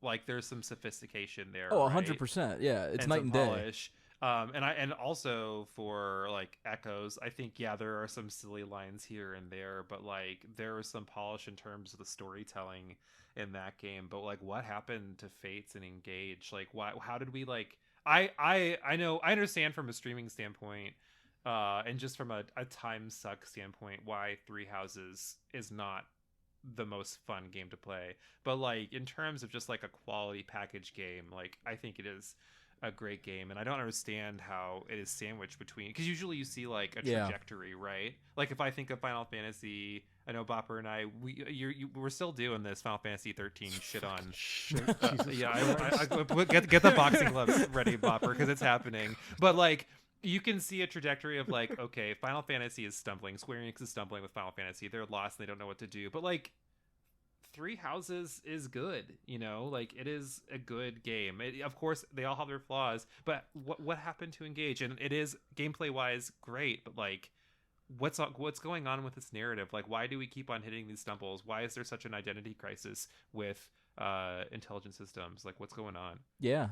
like, there's some sophistication there. Oh, right? 100%. Yeah, it's and night and polish. And also for like Echoes, I think there are some silly lines here and there, but like there was some polish in terms of the storytelling in that game. But like, what happened to Fates and Engage? Like, how did we like? I know, I understand from a streaming standpoint, and just from a time suck standpoint, why Three Houses is not the most fun game to play, but like in terms of just like a quality package game, like I think it is a great game, and I don't understand how it is sandwiched between, because usually you see like a Yeah. trajectory, right? Like if I think of Final Fantasy, I know Bopper and I, we're still doing this Final Fantasy 13 shit on. Shit, Jesus Yeah, Christ. get the boxing gloves ready, Bopper, because it's happening. But like, you can see a trajectory of like, okay, Final Fantasy is stumbling, Square Enix is stumbling with Final Fantasy, they're lost, and they don't know what to do. But like, Three Houses is good, you know, like it is a good game. Of course, they all have their flaws, but what happened to Engage? And it is gameplay wise great, but like, what's going on with this narrative? Like, why do we keep on hitting these stumbles? Why is there such an identity crisis with intelligent systems? Like, what's going on? Yeah,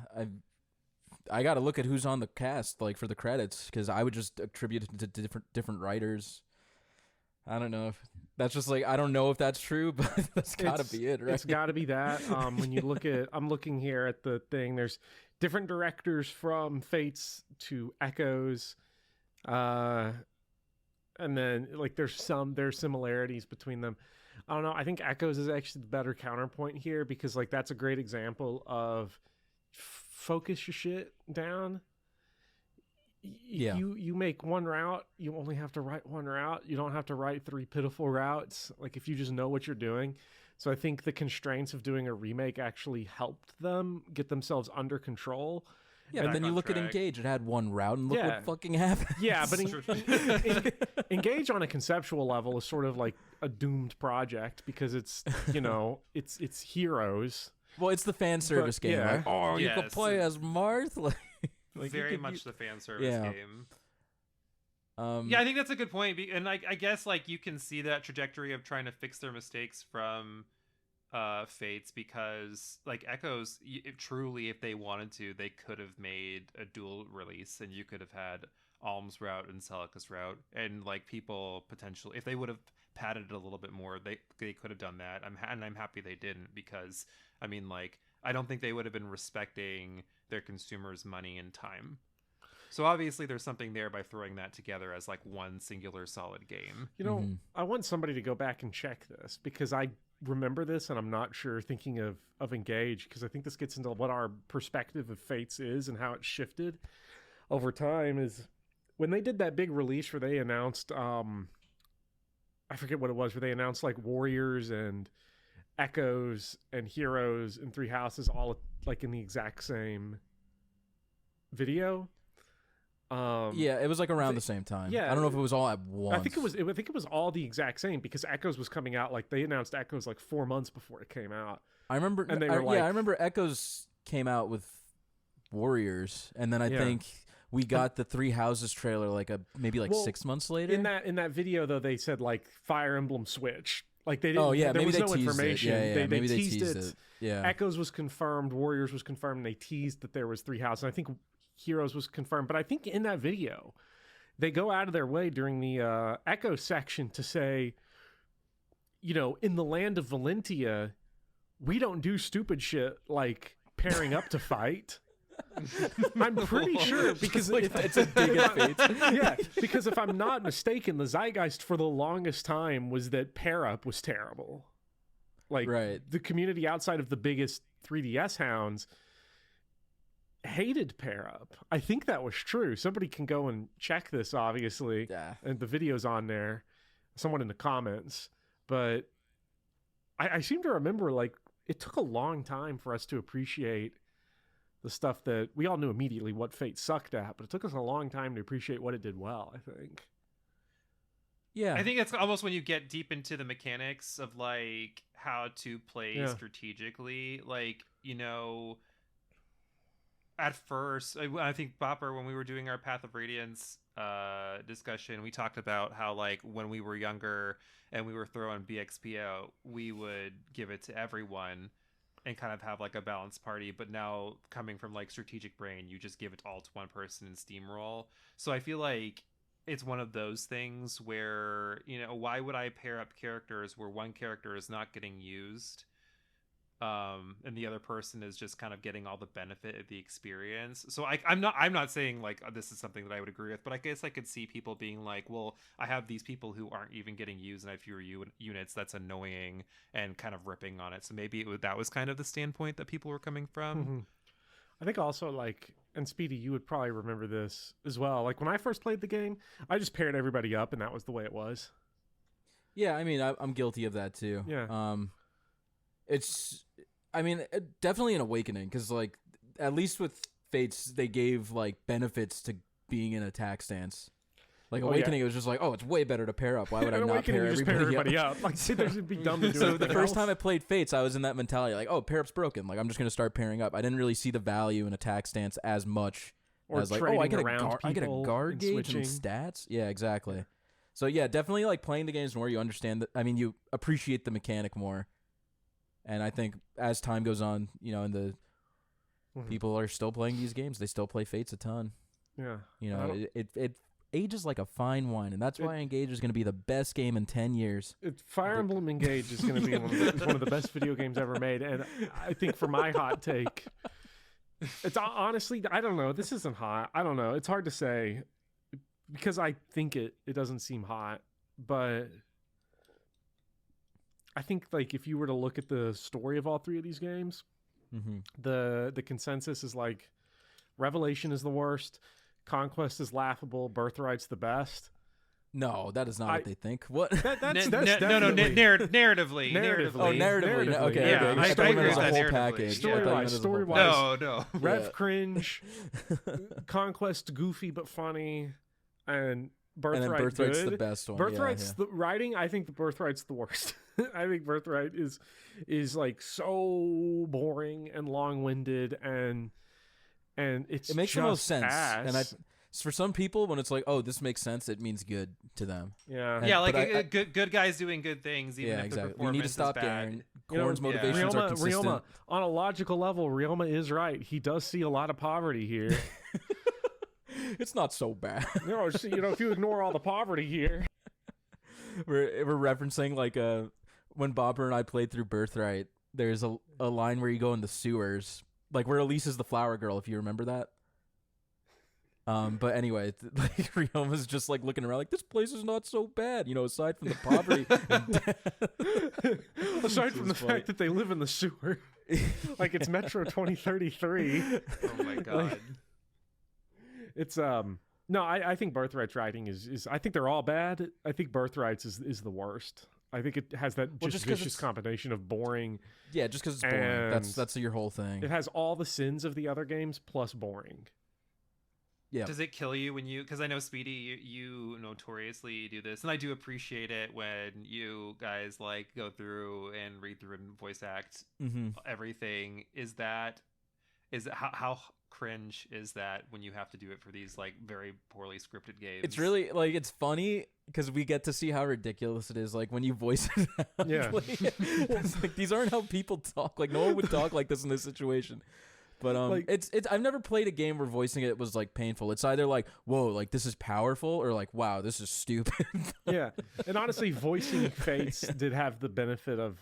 I got to look at who's on the cast, like for the credits, because I would just attribute it to different writers. I don't know if that's just like, I don't know if that's true, but that's got to be it, right? It's got to be that. When you look at, I'm looking here at the thing. There's different directors from Fates to Echoes, and then like there's similarities between them. I don't know. I think Echoes is actually the better counterpoint here, because like that's a great example of focus your shit down. Yeah. You make one route, you only have to write one route. You don't have to write three pitiful routes. Like if you just know what you're doing. So I think the constraints of doing a remake actually helped them get themselves under control. Yeah, Back but then you on look at track. Engage, it had one route, and look Yeah. what fucking happened. Yeah, but Engage on a conceptual level is sort of like a doomed project, because it's, you know, it's heroes. Well, it's the fan service game, yeah. right? Oh, you can Yes. play as Marth? Like you Very could much the fan service yeah. game. Um, Yeah, I think that's a good point. And I guess like you can see that trajectory of trying to fix their mistakes from Fates, because like Echoes, truly, if they wanted to, they could have made a dual release, and you could have had Alm's route and Celica's route, and like people potentially, if they would have padded it a little bit more, they could have done that. I'm happy they didn't, because I mean, like, I don't think they would have been respecting their consumers' money and time. So obviously there's something there by throwing that together as like one singular solid game. You know, Mhm. I want somebody to go back and check this, because I remember this and I'm not sure, thinking of Engage, because I think this gets into what our perspective of Fates is and how it shifted over time. Is when they did that big release where they announced, I forget what it was, where they announced like Warriors and Echoes and Heroes and Three Houses all like in the exact same video. Yeah, it was like around the same time. yeah, I don't know if it was all at once. I think it was all the exact same, because Echoes was coming out, like they announced Echoes like 4 months before it came out. I remember, and they were like- I remember Echoes came out with Warriors, and then I Yeah. think we got the Three Houses trailer like maybe Well, 6 months later. In that video though, they said like Fire Emblem Switch. Like they didn't. Oh yeah, there maybe was they no teased information. it. Yeah, maybe they teased teased it. Yeah. Echoes was confirmed. Warriors was confirmed. And they teased that there was Three Houses. And I think Heroes was confirmed. But I think in that video, they go out of their way during the Echo section to say, you know, in the land of Valentia, we don't do stupid shit like pairing up to fight. I'm pretty sure, because it's a dig at Fates. yeah, because if I'm not mistaken, the zeitgeist for the longest time was that pair up was terrible. Like Right. the community outside of the biggest 3DS hounds hated pair up. I think that was true. Somebody can go and check this, obviously. Yeah. And the video's on there. Someone in the comments. But I seem to remember, like, it took a long time for us to appreciate the stuff that we all knew immediately what Fate sucked at, but it took us a long time to appreciate what it did well, I think. Yeah. I think it's almost when you get deep into the mechanics of like how to play strategically, like, you know, at first, I think Bopper, when we were doing our Path of Radiance discussion, we talked about how like when we were younger and we were throwing BXP out, we would give it to everyone and kind of have like a balanced party. But now, coming from like strategic brain, you just give it all to one person and steamroll. So I feel like it's one of those things where, you know, why would I pair up characters where one character is not getting used and the other person is just kind of getting all the benefit of the experience? So I'm not saying like this is something that I would agree with, but I guess I could see people being like, well, I have these people who aren't even getting used and I have fewer units. That's annoying, and kind of ripping on it. So maybe that was kind of the standpoint that people were coming from. I think also, like, and Speedy, you would probably remember this as well. Like when I first played the game, I just paired everybody up, and that was the way it was. Yeah, I mean, I'm guilty of that too. Yeah. It's, I mean, definitely an awakening because, like, at least with Fates, they gave like benefits to being in attack stance. Like Awakening, it was just like, oh, it's way better to pair up. Why would I not pair everybody up? Like, it'd be dumb to do. So the first time I played Fates, I was in that mentality, like, oh, pair up's broken. Like, I'm just gonna start pairing up. I didn't really see the value in attack stance as much. Or as like, oh, I get a guard gauge and stats. Yeah, exactly. So yeah, definitely like playing the games more, you understand that. I mean, you appreciate the mechanic more. And I think as time goes on, you know, and the people are still playing these games, they still play Fates a ton. Yeah. You know, it ages like a fine wine, and that's why Engage is going to be the best game in 10 years. Fire Emblem Engage is going to be one of the best video games ever made, and I think for my hot take, it's honestly, I don't know, this isn't hot. I don't know. It's hard to say because I think it doesn't seem hot, but I think like if you were to look at the story of all three of these games, the consensus is like Revelation is the worst, Conquest is laughable, Birthright's the best. No, that is not what they think. What? Narratively. Oh, narratively. Okay, yeah, okay. I agree with that whole narratively. package. Story-wise. No. Rev cringe, Conquest goofy but funny, and Birthright's the best one. Birthright's the writing. I think the Birthright's the worst. I think Birthright is like so boring and long-winded, and it makes the most sense. Ass. And for some people, when it's like, oh, this makes sense, it means good to them. Yeah, yeah, like good guys doing good things, even if exactly. the performance We need to stop is bad. Korn's motivations are consistent. Ryoma, on a logical level, Ryoma is right. He does see a lot of poverty here. It's not so bad. If you ignore all the poverty here. We're referencing like when Bopper and I played through Birthright, there's a line where you go in the sewers, like where Elise is the flower girl, if you remember that. But anyway, like Ryoma's just like looking around like, this place is not so bad, aside from the poverty. Aside from the fact that they live in the sewer. Like it's Metro 2033. Oh my god. It's no, I think Birthright's writing is I think they're all bad. I think Birthright's is the worst. I think it has that just vicious combination of boring. Yeah, just because it's boring. That's your whole thing. It has all the sins of the other games plus boring. Yeah. Does it kill you when because I know Speedy, you notoriously do this, and I do appreciate it when you guys like go through and read through and voice act everything. How cringe is that when you have to do it for these like very poorly scripted games? It's really like, it's funny because we get to see how ridiculous it is. Like when you voice it out, yeah, it's like these aren't how people talk. Like no one would talk like this in this situation. But it's I've never played a game where voicing it was like painful. It's either like, whoa, like this is powerful, or like, wow, this is stupid. Yeah, and honestly, voicing Fates did have the benefit of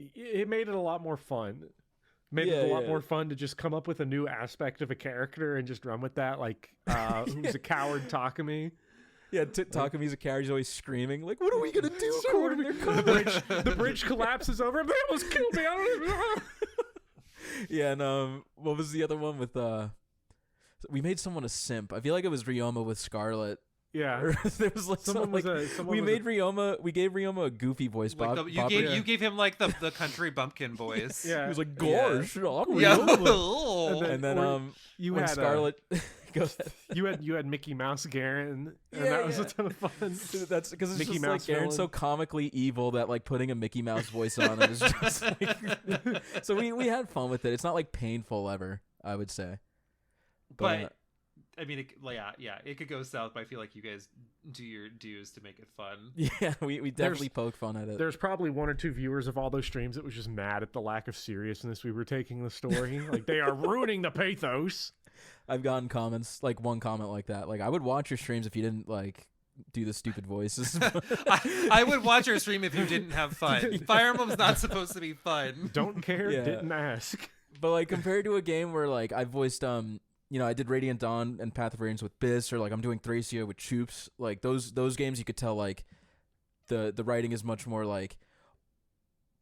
it made it a lot more fun. Made it a lot more fun to just come up with a new aspect of a character and just run with that. Like, who's a coward, Takumi. Yeah, Takumi's a coward. He's always screaming, like, what are we gonna do? The bridge collapses over him. They almost killed me. I don't even know. Yeah, and what was the other one with we made someone a simp. I feel like it was Ryoma with Scarlet. Yeah, there was like we gave Ryoma a goofy voice. Like you gave him like the country bumpkin voice. Yeah, he was like, gosh, I'm Ryoma. And then you when had Scarlet. Go ahead. You had Mickey Mouse Garen, and that was a ton of fun. That's because it's Mickey just Mouse like Garen's so comically evil that like putting a Mickey Mouse voice on it is just like. So we had fun with it. It's not like painful ever, I would say. But I mean, it could go south. But I feel like you guys do your dues to make it fun. Yeah, we definitely poke fun at it. There's probably one or two viewers of all those streams that was just mad at the lack of seriousness we were taking the story. Like they are ruining the pathos. I've gotten comments, like one comment like that. Like, I would watch your streams if you didn't like do the stupid voices. I would watch your stream if you didn't have fun. Fire Emblem's not supposed to be fun. Don't care, didn't ask. But like compared to a game where like I voiced I did Radiant Dawn and Path of Radiance with Biss, or like I'm doing Thracia with Choops. Like those games, you could tell like the writing is much more like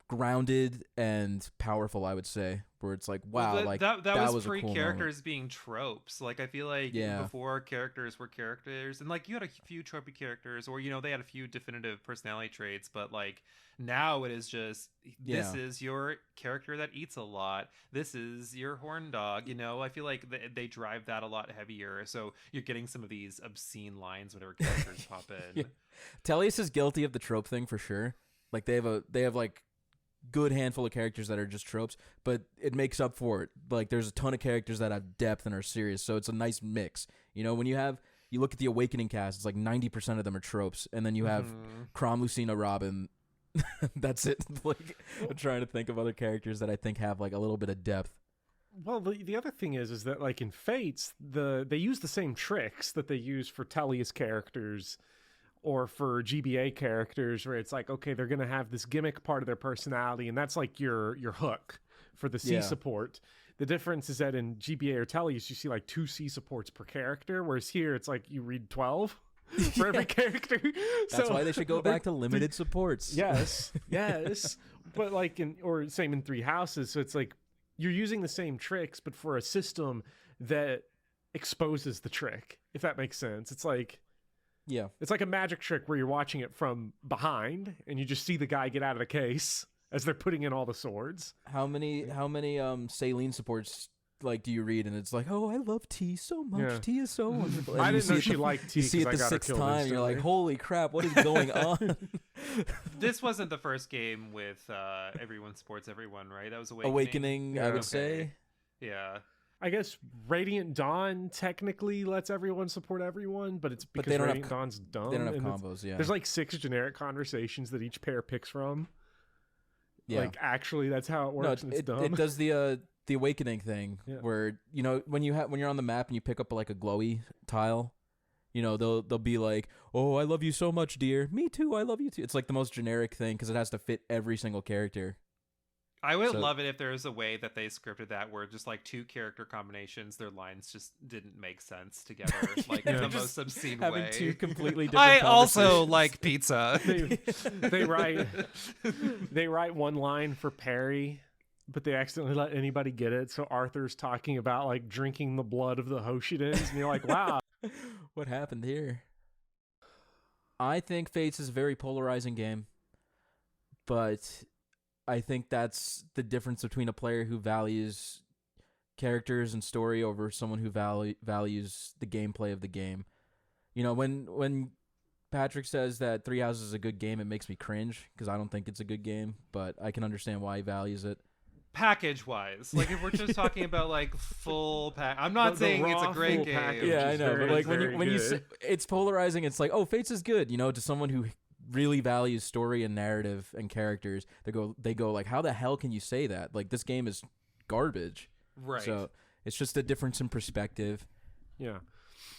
grounded and powerful, I would say, where it's like, wow, Well, like that was was a pre cool characters moment. being tropes. Like I feel like Yeah. before characters were characters, and like you had a few tropey characters, or they had a few definitive personality traits, but like now it is just this Yeah. is your character that eats a lot. This is your horn dog. I feel like they drive that a lot heavier, so you're getting some of these obscene lines whenever characters pop in. Yeah. Tellius is guilty of the trope thing for sure. Like they have like good handful of characters that are just tropes, but it makes up for it. Like there's a ton of characters that have depth and are serious, so it's a nice mix. When you look at the Awakening cast, it's like 90% of them are tropes, and then you have Crom, Lucina, Robin. That's it. Like I'm trying to think of other characters that I think have like a little bit of depth. Well, the other thing is that like in Fates, they use the same tricks that they use for Tellius characters or for GBA characters, where it's like, okay, they're going to have this gimmick part of their personality, and that's like your hook for the C support. The difference is that in GBA or Tellius, you see like 2 C supports per character, whereas here it's like you read 12 for every character. That's why they should go back to limited supports. Yes, yes. But like or same in Three Houses, so it's like you're using the same tricks, but for a system that exposes the trick, if that makes sense. It's like a magic trick where you're watching it from behind and you just see the guy get out of the case as they're putting in all the swords. How many Saline supports like do you read and it's like, oh, I love T so much. Yeah. T is so wonderful. And I you didn't know see she it the- liked T. You see it 'cause the I got her 6th killed time, you're like, instantly. holy crap, what is going on? This wasn't the first game with everyone supports everyone, right? That was Awakening. Awakening, I would Okay. say. Yeah. I guess Radiant Dawn technically lets everyone support everyone, but it's But because they don't have Radiant Dawn's dumb. They don't have and combos, yeah. There's like 6 generic conversations that each pair picks from. Yeah. Like actually, that's how it works. No, and it's dumb. it does the Awakening thing Yeah. where when you're on the map and you pick up like a glowy tile, they'll be like, oh, I love you so much, dear. Me too, I love you too. It's like the most generic thing because it has to fit every single character. I would love it if there was a way that they scripted that where just like 2 character combinations, their lines just didn't make sense together, like in the most obscene Having way. 2 completely different I also conversations. like pizza. they write one line for Perry, but they accidentally let anybody get it. So Arthur's talking about like drinking the blood of the Hoshidans, and you're like, wow. What happened here? I think Fates is a very polarizing game, but I think that's the difference between a player who values characters and story over someone who values the gameplay of the game. When Patrick says that Three Houses is a good game, it makes me cringe because I don't think it's a good game, but I can understand why he values it. Package wise, like if we're just talking about like full pack, I'm not The saying it's a raw great full game. package. Yeah, I is know, very, but like very when you good. say it's polarizing, it's like, oh, Fates is good, to someone who really values story and narrative and characters. They go like, how the hell can you say that? Like this game is garbage. Right. So it's just a difference in perspective. Yeah.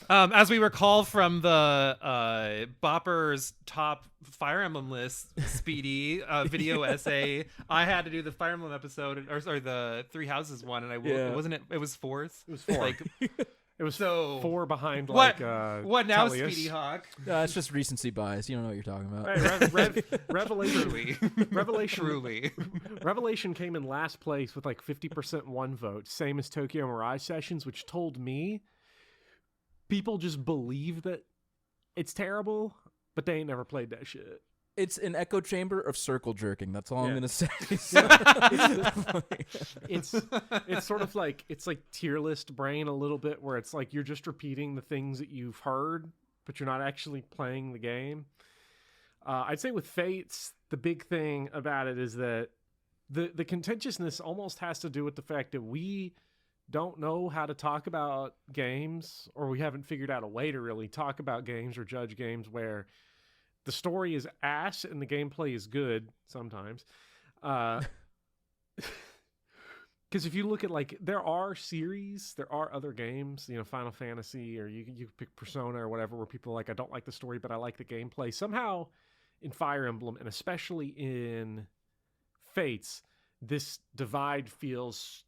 As we recall from the Bopper's top Fire Emblem list, Speedy video essay, I had to do the Fire Emblem episode, or sorry, the Three Houses one, and Yeah. wasn't it? It was 4th. It was 4. Like, It was so 4 behind what? like What now, Tellius. Speedy Hawk? It's just recency bias. You don't know what you're talking about. Hey, Revelation. Truly, Revelation. truly. Revelation came in last place with like 50% one vote, same as Tokyo Mirage Sessions, which told me people just believe that it's terrible, but they ain't never played that shit. It's an echo chamber of circle jerking. That's all I'm Yeah. gonna say. It's sort of like it's like tier list brain a little bit, where it's like you're just repeating the things that you've heard, but you're not actually playing the game. I'd say with Fates, the big thing about it is that the contentiousness almost has to do with the fact that we don't know how to talk about games, or we haven't figured out a way to really talk about games or judge games where the story is ass and the gameplay is good sometimes. Because if you look at like, there are other games, Final Fantasy, or you pick Persona or whatever, where people are like, I don't like the story, but I like the gameplay. Somehow in Fire Emblem, and especially in Fates, this divide feels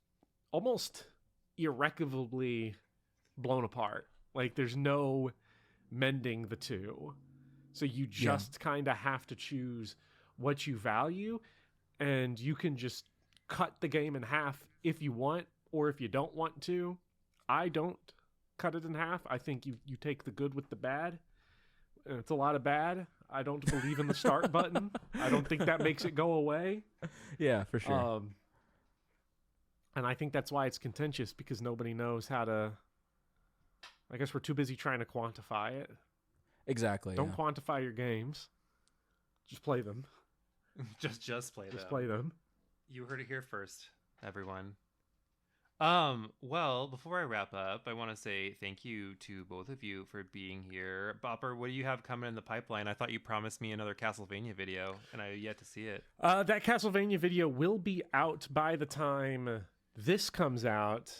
almost irrecoverably blown apart. Like there's no mending the two. So you just kind of have to choose what you value. and you can just cut the game in half if you want, or if you don't want to. I don't cut it in half. I think you take the good with the bad. And it's a lot of bad. I don't believe in the start button. I don't think that makes it go away. Yeah, for sure. And I think that's why it's contentious, because nobody knows how to. I guess we're too busy trying to quantify it. Exactly. Don't quantify your games. Just play them. Just play them. Just play them. You heard it here first, everyone. Well, before I wrap up, I want to say thank you to both of you for being here. Bopper, what do you have coming in the pipeline? I thought you promised me another Castlevania video, and I have yet to see it. That Castlevania video will be out by the time this comes out,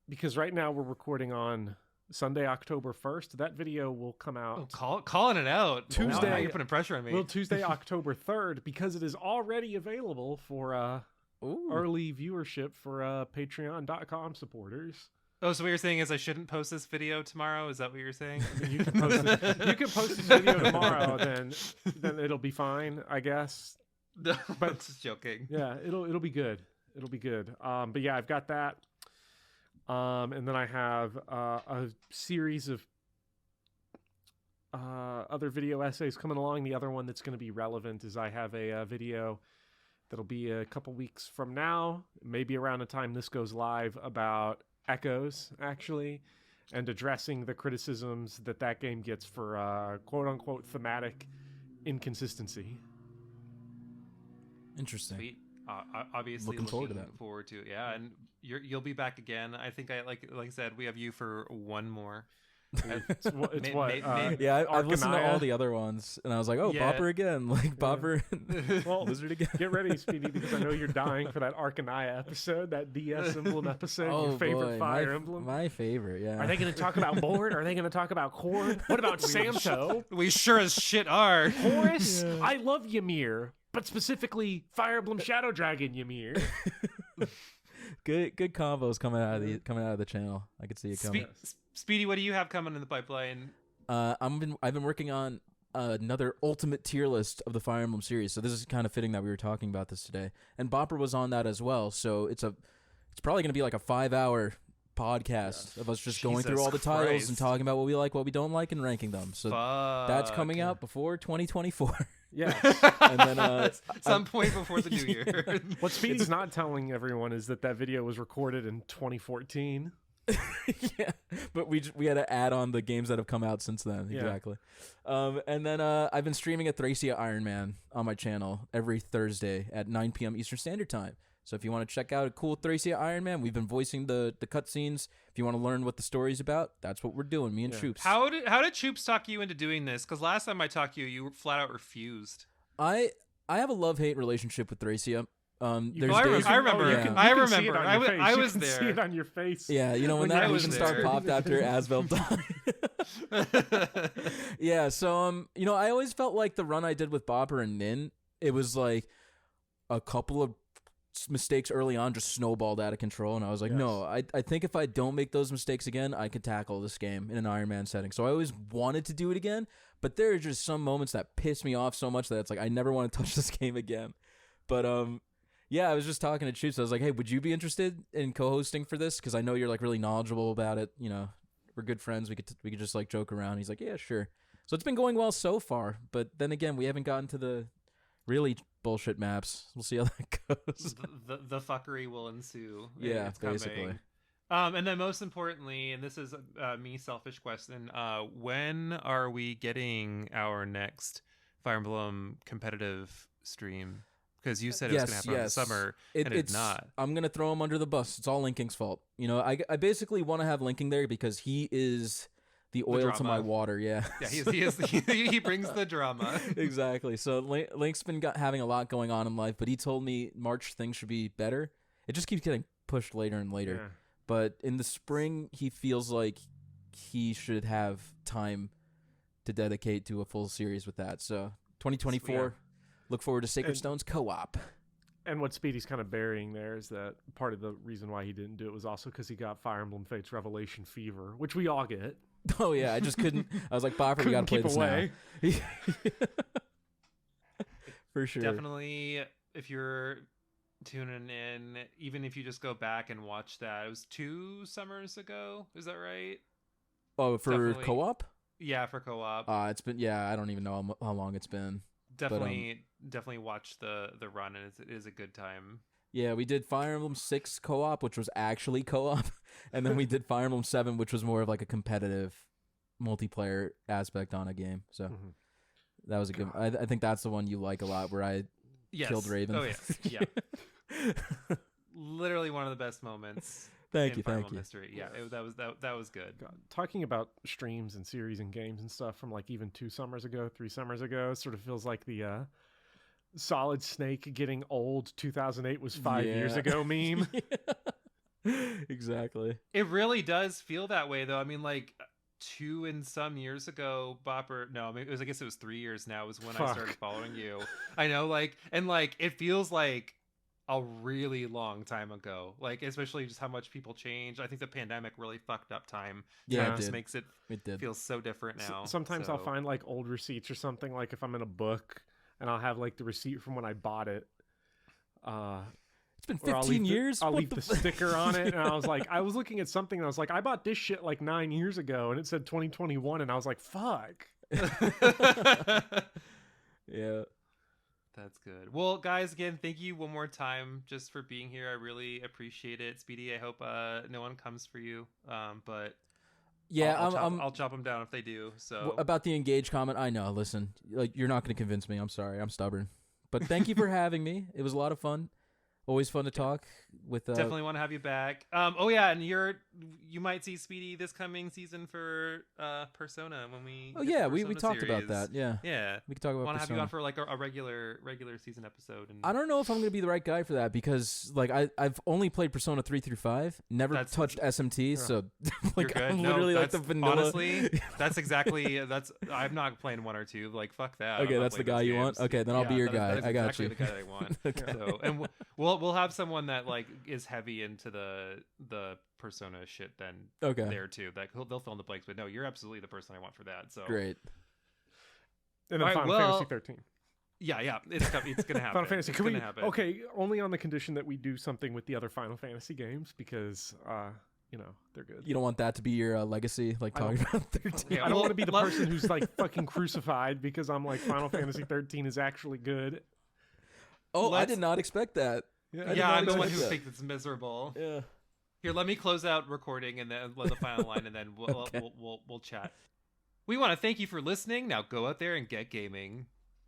because right now we're recording on Sunday, October 1st. That video will come out. Calling it out. Tuesday. Now you're putting pressure on me. Well, Tuesday, October 3rd, because it is already available for early viewership for patreon.com supporters. Oh, so what you're saying is I shouldn't post this video tomorrow? Is that what you're saying? I mean, you can post this video tomorrow, then it'll be fine, I guess. No, but just joking. Yeah, it'll be good. It'll be good. But yeah, I've got that. And then I have a series of other video essays coming along. The other one that's going to be relevant is I have a video that'll be a couple weeks from now, maybe around the time this goes live, about Echoes, actually, and addressing the criticisms that game gets for quote-unquote thematic inconsistency. Interesting. Sweet. Obviously looking forward to that. Forward to it. Yeah, and you'll be back again. I think like I said, we have you for one more. Yeah, I've listened to all the other ones, and I was like, oh, yeah. Bopper again, like Bopper and well, Lizard again. Get ready, Speedy, because I know you're dying for that Arcanaya episode, that DS Emblem episode, your favorite Fire Emblem. My favorite, yeah. Are they going to talk about board? Are they going to talk about chord? What about Samto? We sure as shit are. Horus, yeah. I love Ymir, but specifically Fire Emblem Shadow Dragon Ymir. Good combos coming out of the channel. I could see it coming. Speedy, what do you have coming in the pipeline? I've been working on another ultimate tier list of the Fire Emblem series. So this is kind of fitting that we were talking about this today. And Bopper was on that as well. So it's probably going to be like a 5-hour podcast of us just going through all the titles and talking about what we like, what we don't like, and ranking them. So that's coming out before 2024. Yeah. And then some point before the new year. What Speedy's not telling everyone is that video was recorded in 2014. Yeah, but we had to add on the games that have come out since then. Yeah. Exactly. And then I've been streaming a Thracia Iron Man on my channel every Thursday at 9 p.m. Eastern Standard Time. So if you want to check out a cool Thracia Iron Man, we've been voicing the cutscenes. If you want to learn what the story's about, that's what we're doing, me and Troops. How did Troops talk you into doing this? Because last time I talked to you flat out refused. I have a love-hate relationship with Thracia. I remember. I was there. See it on your face. Yeah, you know when that mission star popped after Asvel died. Yeah, so I always felt like the run I did with Bopper and Nin, it was like a couple of mistakes early on just snowballed out of control, and I was like, no, I think if I don't make those mistakes again, I could tackle this game in an Iron Man setting. So I always wanted to do it again, but there are just some moments that piss me off so much that it's like I never want to touch this game again. But yeah, I was just talking to Chiefs. I was like, hey, would you be interested in co-hosting for this? Because I know you're like really knowledgeable about it. You know, we're good friends. We could just like joke around. He's like, yeah, sure. So it's been going well so far. But then again, we haven't gotten to the really bullshit maps. We'll see how that goes. The fuckery will ensue. Yeah, it's basically. And then most importantly, and this is me selfish question, when are we getting our next Fire Emblem competitive stream? Because you said it was going to happen in the summer, and it's not. I'm going to throw him under the bus. It's all Linking's fault. You know, I basically want to have Linking there because he is the oil to my water. Yeah. Yeah, he brings the drama. Exactly. So Link's been having a lot going on in life, but he told me March things should be better. It just keeps getting pushed later and later. Yeah. But in the spring, he feels like he should have time to dedicate to a full series with that. So 2024. Yeah. Look forward to Sacred Stones co-op. And what Speedy's kind of burying there is that part of the reason why he didn't do it was also because he got Fire Emblem Fates Revelation fever, which we all get. Oh, yeah. I just couldn't. I was like, Bopper, we got to play this now. away. For sure. Definitely. if you're tuning in, even if you just go back and watch that, it was 2 summers ago. Is that right? Oh, for Definitely. co-op? Yeah, for co-op. It's been I don't even know how long it's been. Definitely watch the run, and it is a good time. Yeah, we did Fire Emblem 6 co-op, which was actually co-op, and then we did Fire Emblem 7, which was more of like a competitive multiplayer aspect on a game. So that was a good. I think that's the one you like a lot, where I killed Raven. Oh yeah, yeah. Literally one of the best moments. Thank you. History. Yeah, that was good. God. Talking about streams and series and games and stuff from like even 2 summers ago, 3 summers ago, sort of feels like the Solid Snake getting old 2008 was 5 years ago meme. Exactly. It really does feel that way, though. I mean, like 2 and some years ago, Bopper. No, I guess it was 3 years now. Was when I started following you. I know, it feels like a really long time ago. Like, especially just how much people change. I think the pandemic really fucked up time. Yeah, it just makes it feel so different now. Sometimes I'll find like old receipts or something. Like if I'm in a book, and I'll have like the receipt from when I bought it. It's been 15 years. I'll leave the sticker on it, and I was looking at something, and I was like, I bought this shit like 9 years ago, and it said 2021, and I was like, fuck. Yeah. That's good. Well, guys, again, thank you one more time just for being here. I really appreciate it. Speedy, I hope no one comes for you. But yeah, I'll chop them down if they do. So about the engage comment, I know. Listen, like, you're not going to convince me. I'm sorry. I'm stubborn. But thank you for having me. It was a lot of fun. Always fun to talk with. Definitely want to have you back. Oh yeah, and you might see Speedy this coming season for Persona when we. Oh yeah, we talked about that. Yeah, we could talk about. Want to have you on for like a regular season episode. And I don't know if I'm going to be the right guy for that, because like I've only played Persona 3 through 5, never touched SMT, so like I'm literally like the vanilla. Honestly, I'm not playing 1 or 2. Like fuck that. Okay, that's the guy you want. Okay, then I'll be your guy. I got you. The guy I want. Okay. So, and we'll have someone that like is heavy into the Persona shit then there too. That they'll fill in the blanks, but no, you're absolutely the person I want for that. So great. And then Final Fantasy 13. Yeah, it's gonna happen. Final Fantasy, can we happen. Okay, only on the condition that we do something with the other Final Fantasy games, because they're good. You don't want that to be your legacy, like talking about 13. Yeah, I don't want to be the person who's like fucking crucified because I'm like, Final Fantasy 13 is actually good. Oh, I did not expect that. Yeah, I'm the one who thinks it's miserable. Yeah. Here, let me close out recording and then the final line, and then we'll chat. We want to thank you for listening. Now go out there and get gaming.